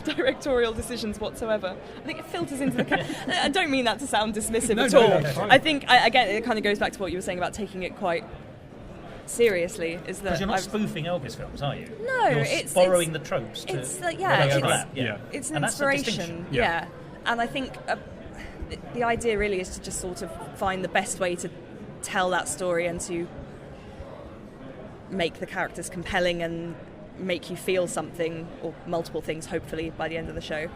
directorial decisions whatsoever. I think it filters into the... I don't mean that to sound dismissive at all. No, I think, again, it kind of goes back to what you were saying about taking it quite seriously. Because you're not spoofing Elvis films, are you? No, you're borrowing the tropes to... It's an inspiration. Yeah. And I think the idea really is to just sort of find the best way to tell that story and to make the characters compelling and make you feel something, or multiple things, hopefully, by the end of the show,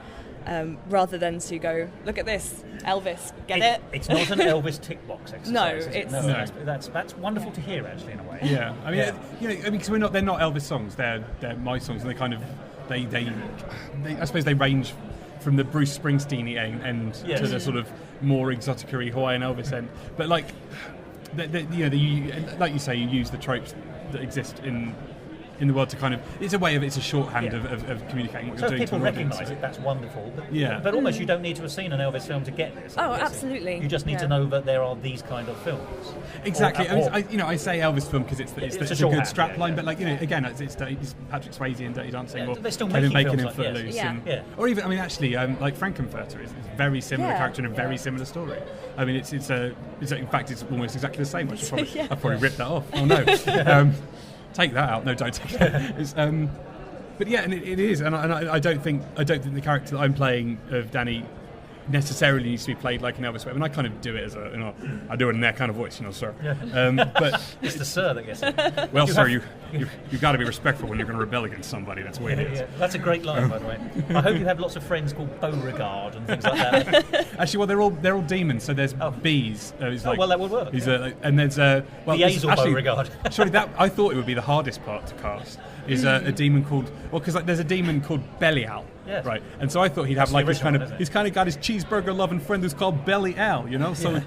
rather than to go, look at this, Elvis, get it? It's not an Elvis tick box exercise. No, that's wonderful to hear, actually, in a way. Yeah, I mean, because they're not Elvis songs; they're my songs, and they kind of they I suppose they range from the Bruce Springsteen end to the sort of more exotic-y Hawaiian Elvis end. But like you say, you use the tropes that exist in the world to kind of... It's a shorthand of communicating what you're doing to an audience. So if people recognise it, that's wonderful. But almost you don't need to have seen an Elvis film to get this. Oh, absolutely. You just need to know that there are these kind of films. Exactly. I say Elvis film because it's a good strapline, but again, it's Patrick Swayze in Dirty Dancing, or Kevin Bacon in Footloose. Or even, like Frankenfurter is a very similar character and a very similar story. I mean, in fact, it's almost exactly the same. I've probably ripped that off. Oh no. Take that out. No, don't take it. But yeah, and it is, and I don't think the character that I'm playing of Danny necessarily needs to be played like an Elvis. I mean, I kind of do it as I do it in that kind of voice, sir. Yeah. But it's the sir that gets it. Well, sir, you've got to be respectful when you're going to rebel against somebody. That's the way it is. Yeah. That's a great line, by the way. I hope you have lots of friends called Beauregard and things like that. Actually, well, they're all demons. So there's bees. Well, that would work. And there's the Azel Beauregard. Surely I thought it would be the hardest part to cast. Is a demon called... Well, because there's a demon called Belial, right? And so I thought he'd have he's kind of got his cheeseburger-loving friend who's called Belly Al, So,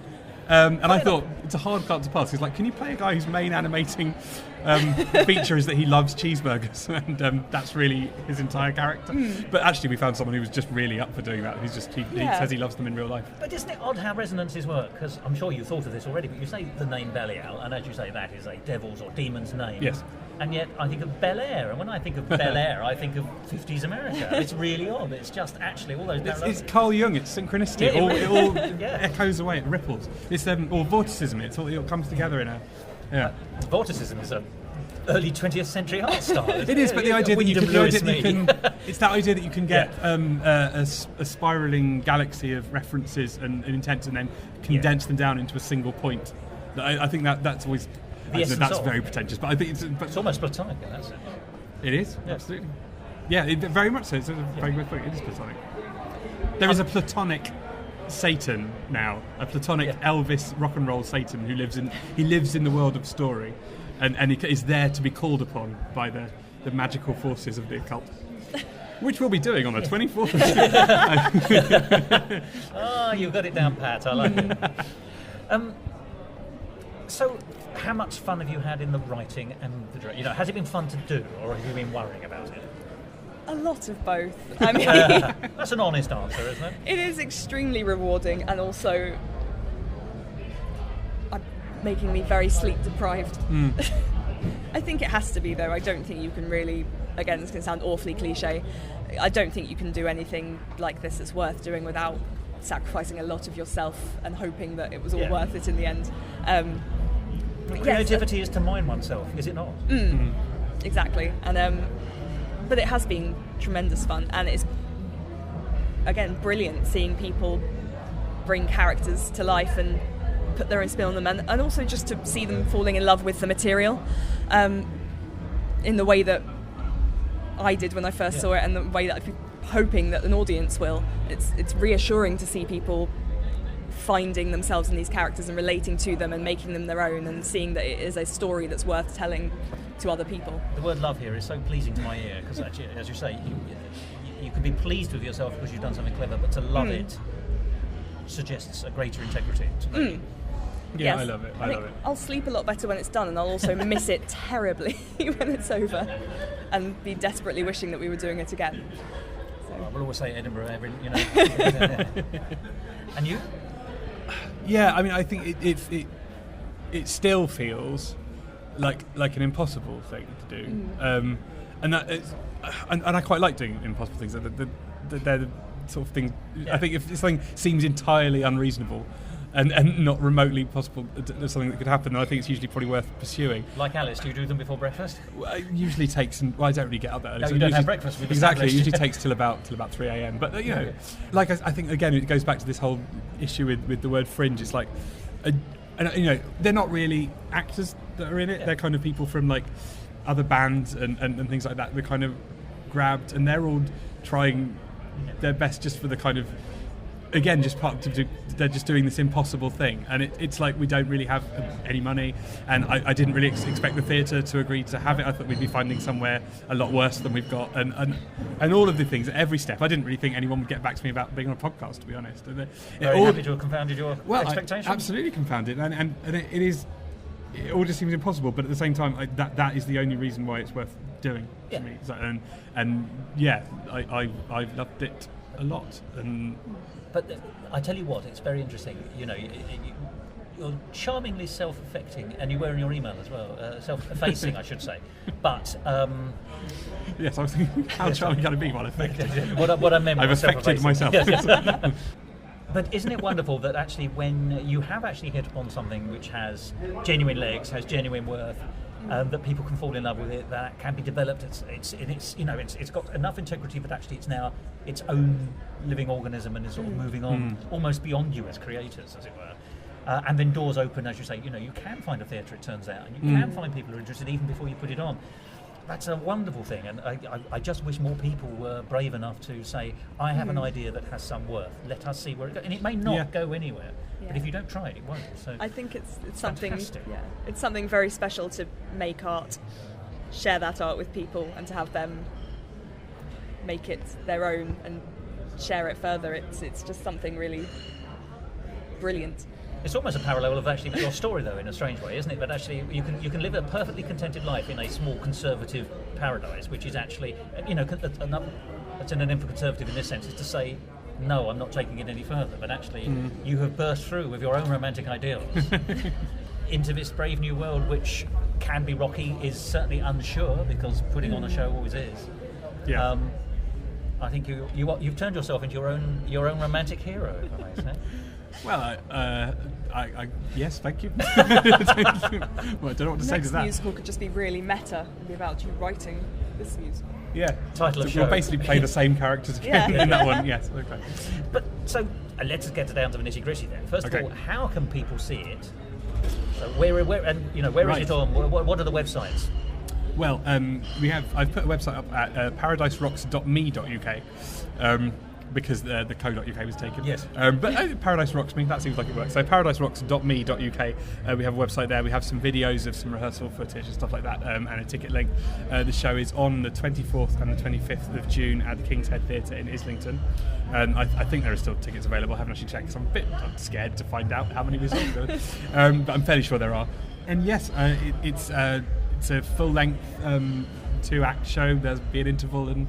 and I thought, it's a hard part to pass. He's like, can you play a guy whose main animating feature is that he loves cheeseburgers? And that's really his entire character. But actually, we found someone who was just really up for doing that. He says he loves them in real life. But isn't it odd how resonances work? Because I'm sure you thought of this already, but you say the name Belial, and as you say, that is a devil's or demon's name. Yes. And yet I think of Bel Air, and when I think of Bel Air, I think of 50s America. It's really odd. It's just actually all those parallels. It's Carl Jung. It's synchronicity. It all echoes away. It ripples. It's or vorticism. It all comes together in a... Yeah. Vorticism is a early 20th century art style. It is, but the idea that you can, it's that idea that you can get Yeah. a spiraling galaxy of references and intents, and then condense them down into a single point. I think that's always that's very pretentious, but I think it's almost platonic in that sense. It is, Yeah. absolutely. Yeah, very much so. It's a very good point. It is platonic. There is a platonic Satan now, a platonic Elvis rock and roll Satan who lives in the world of story, and he is there to be called upon by the magical forces of the occult, which we'll be doing on the 24th of June. Ah, you've got it down pat. I like it. So, how much fun have you had in the writing and the directing? Has it been fun to do, or have you been worrying about it? A lot of both. I mean, That's an honest answer, isn't it? it is extremely rewarding, and also making me very sleep deprived. I think it has to be, though. I don't think you can really, again, this can sound awfully cliche, I don't think you can do anything like this that's worth doing without sacrificing a lot of yourself and hoping that it was all worth it in the end. Creativity is to mind oneself, is it not? Exactly. And but it has been tremendous fun, and it's, again, brilliant seeing people bring characters to life and put their own spin on them, and also just to see them falling in love with the material in the way that I did when I first saw it, and the way that I'm hoping that an audience will. It's reassuring to see people finding themselves in these characters and relating to them and making them their own, and seeing that it is a story that's worth telling to other people. The word love here is so pleasing to my ear, because actually, as you say, you can be pleased with yourself because you've done something clever, but to love it suggests a greater integrity to me. Yeah, Yes. I love it. I think I'll sleep a lot better when it's done, and I'll also miss it terribly when it's over, and be desperately wishing that we were doing it again. I will always say Edinburgh, And you? Yeah, I mean, I think it still feels like an impossible thing to do, and that is, and I quite like doing impossible things. They're the sort of things. I think if something seems entirely unreasonable and not remotely possible, there's something that could happen, then I think it's usually probably worth pursuing. Like Alice, do you do them before breakfast? Well, it usually takes. I don't really get up that early. No, so you don't usually, have breakfast. We've Exactly. It established. usually takes till about 3 a.m. But like I think again, it goes back to this whole issue with the word fringe. It's like, and they're not really actors that are in it. They're kind of people from like other bands and things like that. They're kind of grabbed, and they're all trying their best just for the kind of, again, just part to do. They're just doing this impossible thing, and it's like we don't really have any money, and I didn't really expect the theatre to agree to have it. I thought we'd be finding somewhere a lot worse than we've got, and all of the things at every step. I didn't really think anyone would get back to me about being on a podcast, to be honest. Very happy to have confounded your expectations. Absolutely confounded, and it is. It all just seems impossible, but at the same time, that is the only reason why it's worth doing to me. So, I've loved it a lot, and. But I tell you what, it's very interesting. You're charmingly self-affecting, and you were in your email as well, self-effacing, I should say. But yes, I was thinking, how charming can it be while affected? what I meant I've was affected myself. Yes. But isn't it wonderful that actually, when you have actually hit upon something which has genuine legs, has genuine worth, that people can fall in love with it, that can be developed. It's got enough integrity that actually it's now its own living organism and is sort of moving on almost beyond you as creators, as it were. And then doors open, as you say. You can find a theatre, it turns out, and you can find people who are interested even before you put it on. That's a wonderful thing, and I just wish more people were brave enough to say, I have an idea that has some worth. Let us see where it goes. And it may not go anywhere. But if you don't try it, it won't. So I think it's something. Fantastic. Yeah, it's something very special to make art, share that art with people, and to have them make it their own and share it further. It's just something really brilliant. It's almost a parallel of actually your story, though, in a strange way, isn't it? But actually, you can live a perfectly contented life in a small conservative paradise, which is actually, a synonym for conservative in this sense is to say, no, I'm not taking it any further. But actually, you have burst through with your own romantic ideals into this brave new world, which can be rocky, is certainly unsure, because putting on a show always is. Yeah. I think you've turned yourself into your own romantic hero, if I may say. Well, yes, thank you. Well, I don't know what to say to Next that. musical could just be really meta and be about you writing this musical. Yeah, Title of so we'll show. basically play the same characters again Yeah. in that one. Yes, okay. But so let's get down to the nitty gritty then. First Okay. of all, how can people see it? So where and where is Right. it on? What are the websites? Well, I've put a website up at paradiserocks.me.uk because the co.uk was taken. Yes. But Paradise Rocks Me, that seems like it works. So paradiserocks.me.uk, we have a website there. We have some videos of some rehearsal footage and stuff like that, and a ticket link. The show is on the 24th and the 25th of June at the King's Head Theatre in Islington. I think there are still tickets available. I haven't actually checked because I'm scared to find out how many we sold. But I'm fairly sure there are. And yes, it's a full-length 2-act show. There's be an interval, and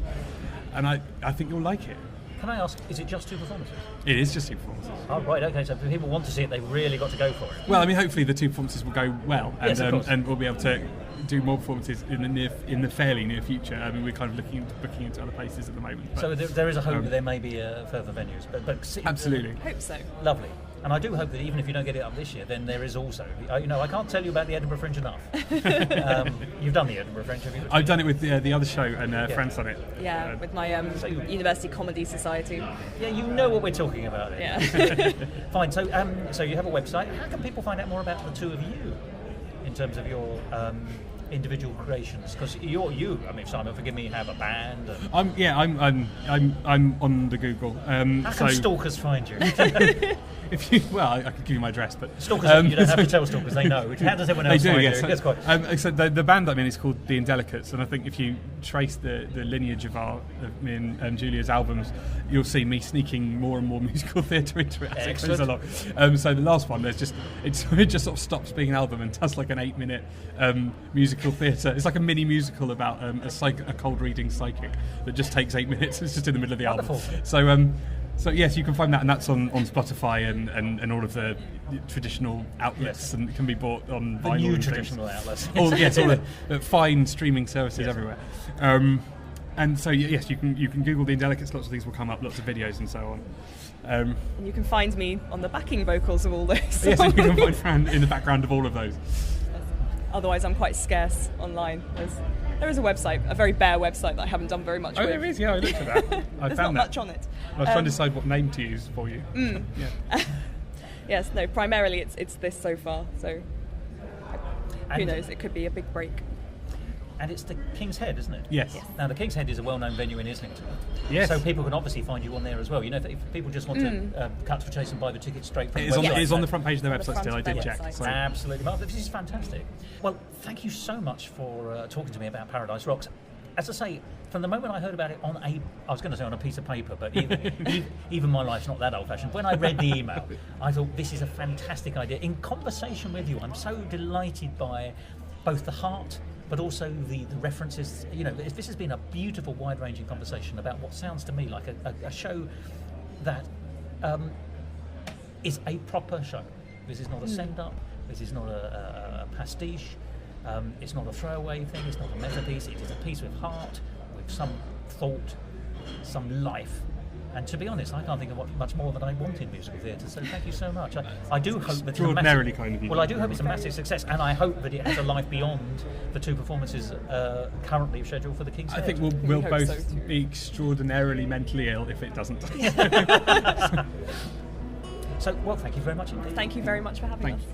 I think you'll like it. Can I ask, is it just 2 performances? It is just 2 performances. Oh, right, okay, so if people want to see it, they've really got to go for it. Well, I mean, hopefully the 2 performances will go well, and, Yes, of course. and we'll be able to do more performances in the fairly near future. I mean, we're kind of looking into booking into other places at the moment. But, So there is a hope that there may be further venues. But absolutely. Hope so. Lovely. And I do hope that even if you don't get it up this year, then there is also, I can't tell you about the Edinburgh Fringe enough. You've done the Edinburgh Fringe, have you? I've done it with the other show, and Fran's done it. Yeah, with my University Comedy Society. Yeah, you know what we're talking about. Then. Yeah. Fine. So you have a website. How can people find out more about the two of you in terms of your individual creations? Because you. I mean, Simon, forgive me, have a band. And I'm on the Google. how can stalkers find you? If you, well, I could give you my address, but Stalkers, you don't have to tell stalkers; they know. How does everyone else They do, find yes. you? That's quite. So the band I'm in is called the Indelicates, and I think if you trace the lineage of me and Julia's albums, you'll see me sneaking more and more musical theatre into it as it goes along. So the last one, it just sort of stops being an album and does like an 8-minute musical theatre. It's like a mini musical about a cold reading psychic that just takes 8 minutes. It's just in the middle of the album. Wonderful. So yes, you can find that, and that's on Spotify and all of the traditional outlets, Yes. and it can be bought on The vinyl new and traditional outlets. all the fine streaming services everywhere. And so yes, you can Google the Indelicates. Lots of things will come up, lots of videos and so on. And you can find me on the backing vocals of all those songs. Yes, and you can find Fran in the background of all of those. Otherwise, I'm quite scarce online. There is a website, a very bare website that I haven't done very much with. Oh, there is. Yeah, I looked at that. I There's found not that. much on it. I was trying to decide what name to use for you. Yeah. Yes, no, primarily it's this so far, so who And- knows, it could be a big break. And it's the King's Head, isn't it? Yes. Now, the King's Head is a well-known venue in Islington. Yes. So people can obviously find you on there as well. You know, if people just want to cut to the chase and buy the tickets straight from It the is on, website. it is on the front page of the the website front still. I of the did check. website. So. Absolutely. Well, this is fantastic. Well, thank you so much for talking to me about Paradise Rocks. As I say, from the moment I heard about it I was going to say on a piece of paper, but even my life's not that old-fashioned. When I read the email, I thought, this is a fantastic idea. In conversation with you, I'm so delighted by both the heart, but also the references. You know, this has been a beautiful, wide-ranging conversation about what sounds to me like a show that is a proper show. This is not a send-up. This is not a pastiche. It's not a throwaway thing. It's not a meta piece. It is a piece with heart, with some thought, some life. And to be honest, I can't think of much more that I want in musical theatre. So thank you so much. I do hope that Extraordinarily kind of you. Well, I do hope it's a massive success, and I hope that it has a life beyond the 2 performances currently scheduled for the King's Head. I think we'll hope both so too. be extraordinarily mentally ill if it doesn't. So, well, thank you very much indeed. Thank you very much for having Thank us. you.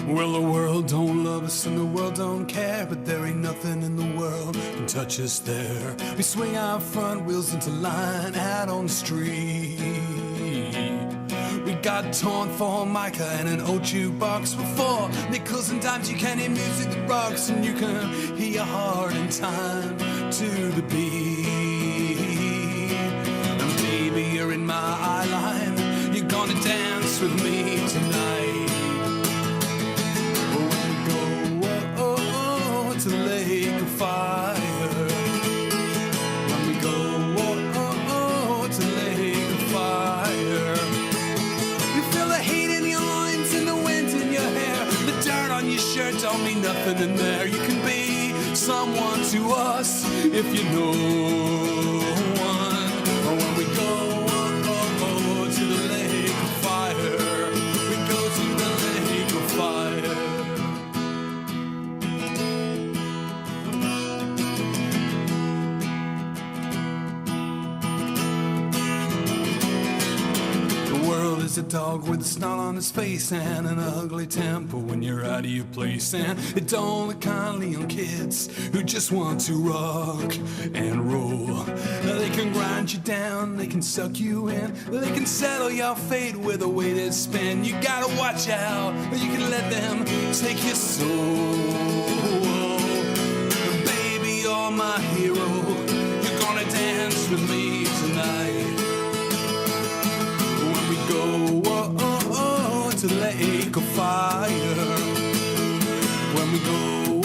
Well, the world don't love us and the world don't care, but there ain't nothing in the world can touch us there. We swing our front wheels into line out on the street. We got torn formica and an old jukebox with 4 nickels and dimes. You can hear music that rocks, and you can hear your heart in time to the beat. And baby, you're in my eye line. You're gonna dance with me tonight. To the lake of fire. When we go to the lake nothing in there. You can be someone to us if you know one. Or when we go to the lake of fire, we go to the lake of fire. Is a dog with a snarl on his face and an ugly temper when you're out of your place, and it don't look kindly on kids who just want to rock and roll. They can grind you down, they can suck you in, they can settle your fate with a weighted spin. You gotta watch out, or you can let them take your soul. Baby, you're my hero, you're gonna dance with me tonight. Go to the lake of fire. When we go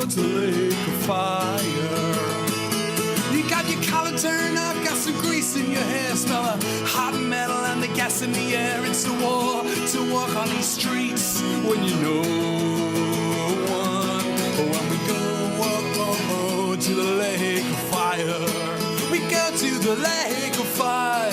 to the lake of fire. You got your collar turned up, got some grease in your hair, smell of hot metal and the gas in the air. It's a war to walk on these streets when you know one. When we go to the lake of fire, we go to the lake of fire.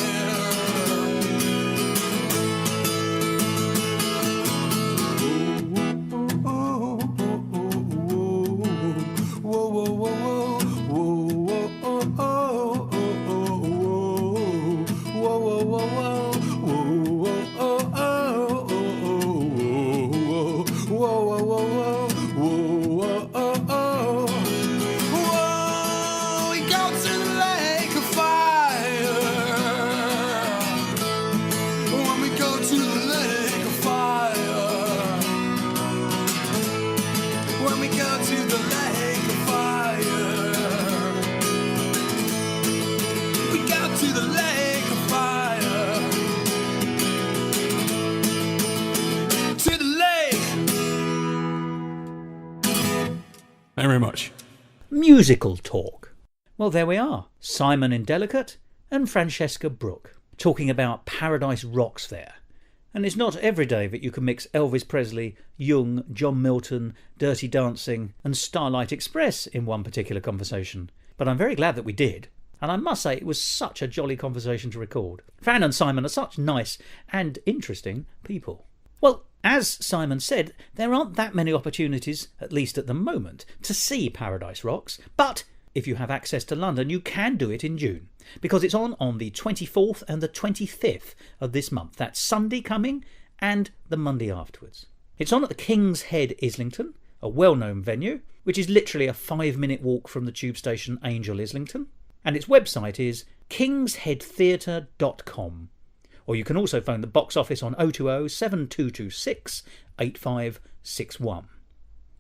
Very much. Musical talk. Well, there we are. Simon Indelicate and Francesca Brook talking about Paradise Rocks there. And it's not every day that you can mix Elvis Presley, Jung, John Milton, Dirty Dancing and Starlight Express in one particular conversation. But I'm very glad that we did. And I must say it was such a jolly conversation to record. Fran and Simon are such nice and interesting people. Well, as Simon said, there aren't that many opportunities, at least at the moment, to see Paradise Rocks, but if you have access to London, you can do it in June, because it's on the 24th and the 25th of this month. That's Sunday coming and the Monday afterwards. It's on at the King's Head, Islington, a well-known venue, which is literally a 5-minute walk from the tube station Angel Islington, and its website is kingsheadtheatre.com. Or you can also phone the box office on 020 7226 8561.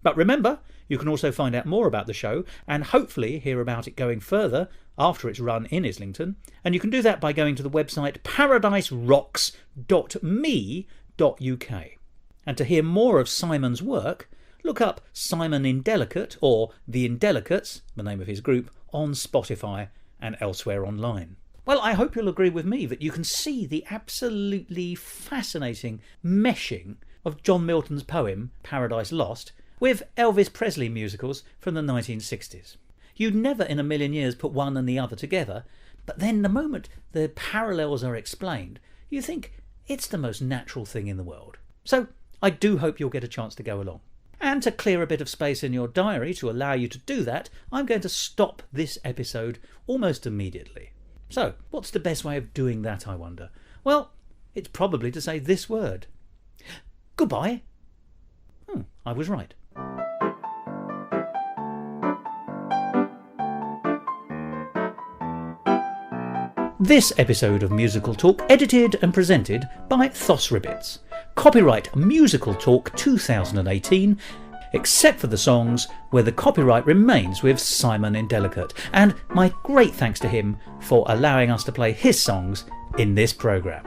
But remember, you can also find out more about the show and hopefully hear about it going further after its run in Islington. And you can do that by going to the website paradiserocks.me.uk. And to hear more of Simon's work, look up Simon Indelicate or The Indelicates, the name of his group, on Spotify and elsewhere online. Well, I hope you'll agree with me that you can see the absolutely fascinating meshing of John Milton's poem Paradise Lost with Elvis Presley musicals from the 1960s. You'd never in a million years put one and the other together, but then the moment the parallels are explained, you think it's the most natural thing in the world. So I do hope you'll get a chance to go along. And to clear a bit of space in your diary to allow you to do that, I'm going to stop this episode almost immediately. So, what's the best way of doing that, I wonder? Well, it's probably to say this word. Goodbye. I was right. This episode of Musical Talk edited and presented by Thos Ribbits. Copyright Musical Talk 2018, except for the songs where the copyright remains with Simon Indelicate. And my great thanks to him for allowing us to play his songs in this programme.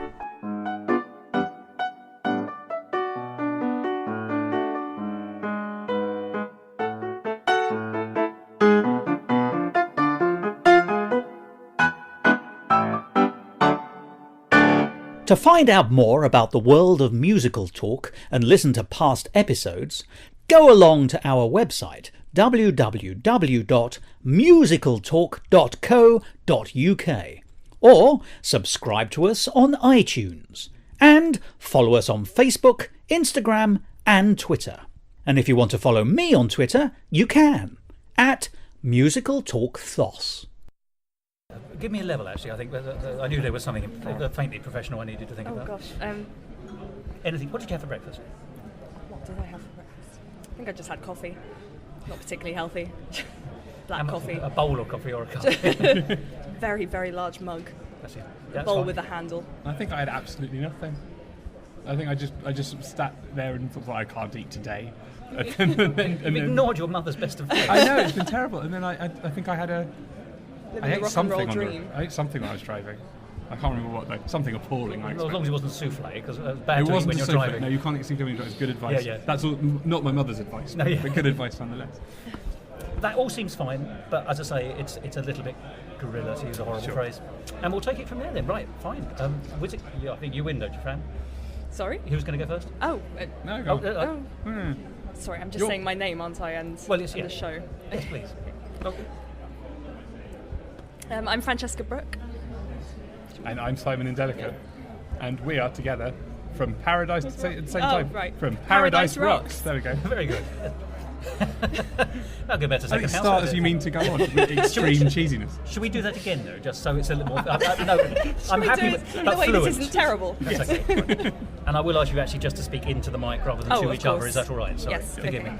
To find out more about the world of Musical Talk and listen to past episodes, go along to our website www.musicaltalk.co.uk or subscribe to us on iTunes and follow us on Facebook, Instagram and Twitter. And if you want to follow me on Twitter, you can at Musical Talk Thos. Give me a level, actually. I think I knew there was something faintly professional I needed to think about. Oh gosh. Anything? What did you have for breakfast? What did I have for breakfast? I think I just had coffee. Not particularly healthy. Black coffee. A bowl of coffee or a cup? Very, very large mug. That's it. A bowl with a handle. I think I had absolutely nothing. I think I just sat there and thought, well, I can't eat today. and then ignored your mother's best of days. I know, it's been terrible. And then I think I had I ate something I ate something when I was driving. I can't remember what though. Something appalling. As long as it wasn't souffle, because it's bad to eat when you're driving. No, you can't eat souffle when you're driving. It's good advice. Yeah. That's all, not my mother's advice, but good advice nonetheless. That all seems fine, but as I say, it's a little bit guerrilla, to use a horrible phrase. And we'll take it from there then. Right, fine. I think you win, don't you, Fran? Sorry? Who's going to go first? Oh. No, go on. Sorry, I'm just saying my name, aren't I? And the show. Yes, please. Oh. I'm Francesca Brook. And I'm Simon Indelicate. And we are together from Paradise at the same time. Right. From Paradise Rocks. There we go. Very good. I'll go back to I second think house. start as you mean to go on. Extreme cheesiness. Should we do that again, though, just so it's a little more... no, I'm happy with in the way fluent. This isn't terrible. That's okay. And I will ask you actually just to speak into the mic rather than to each other. Is that all right? Sorry, yes. forgive okay. me.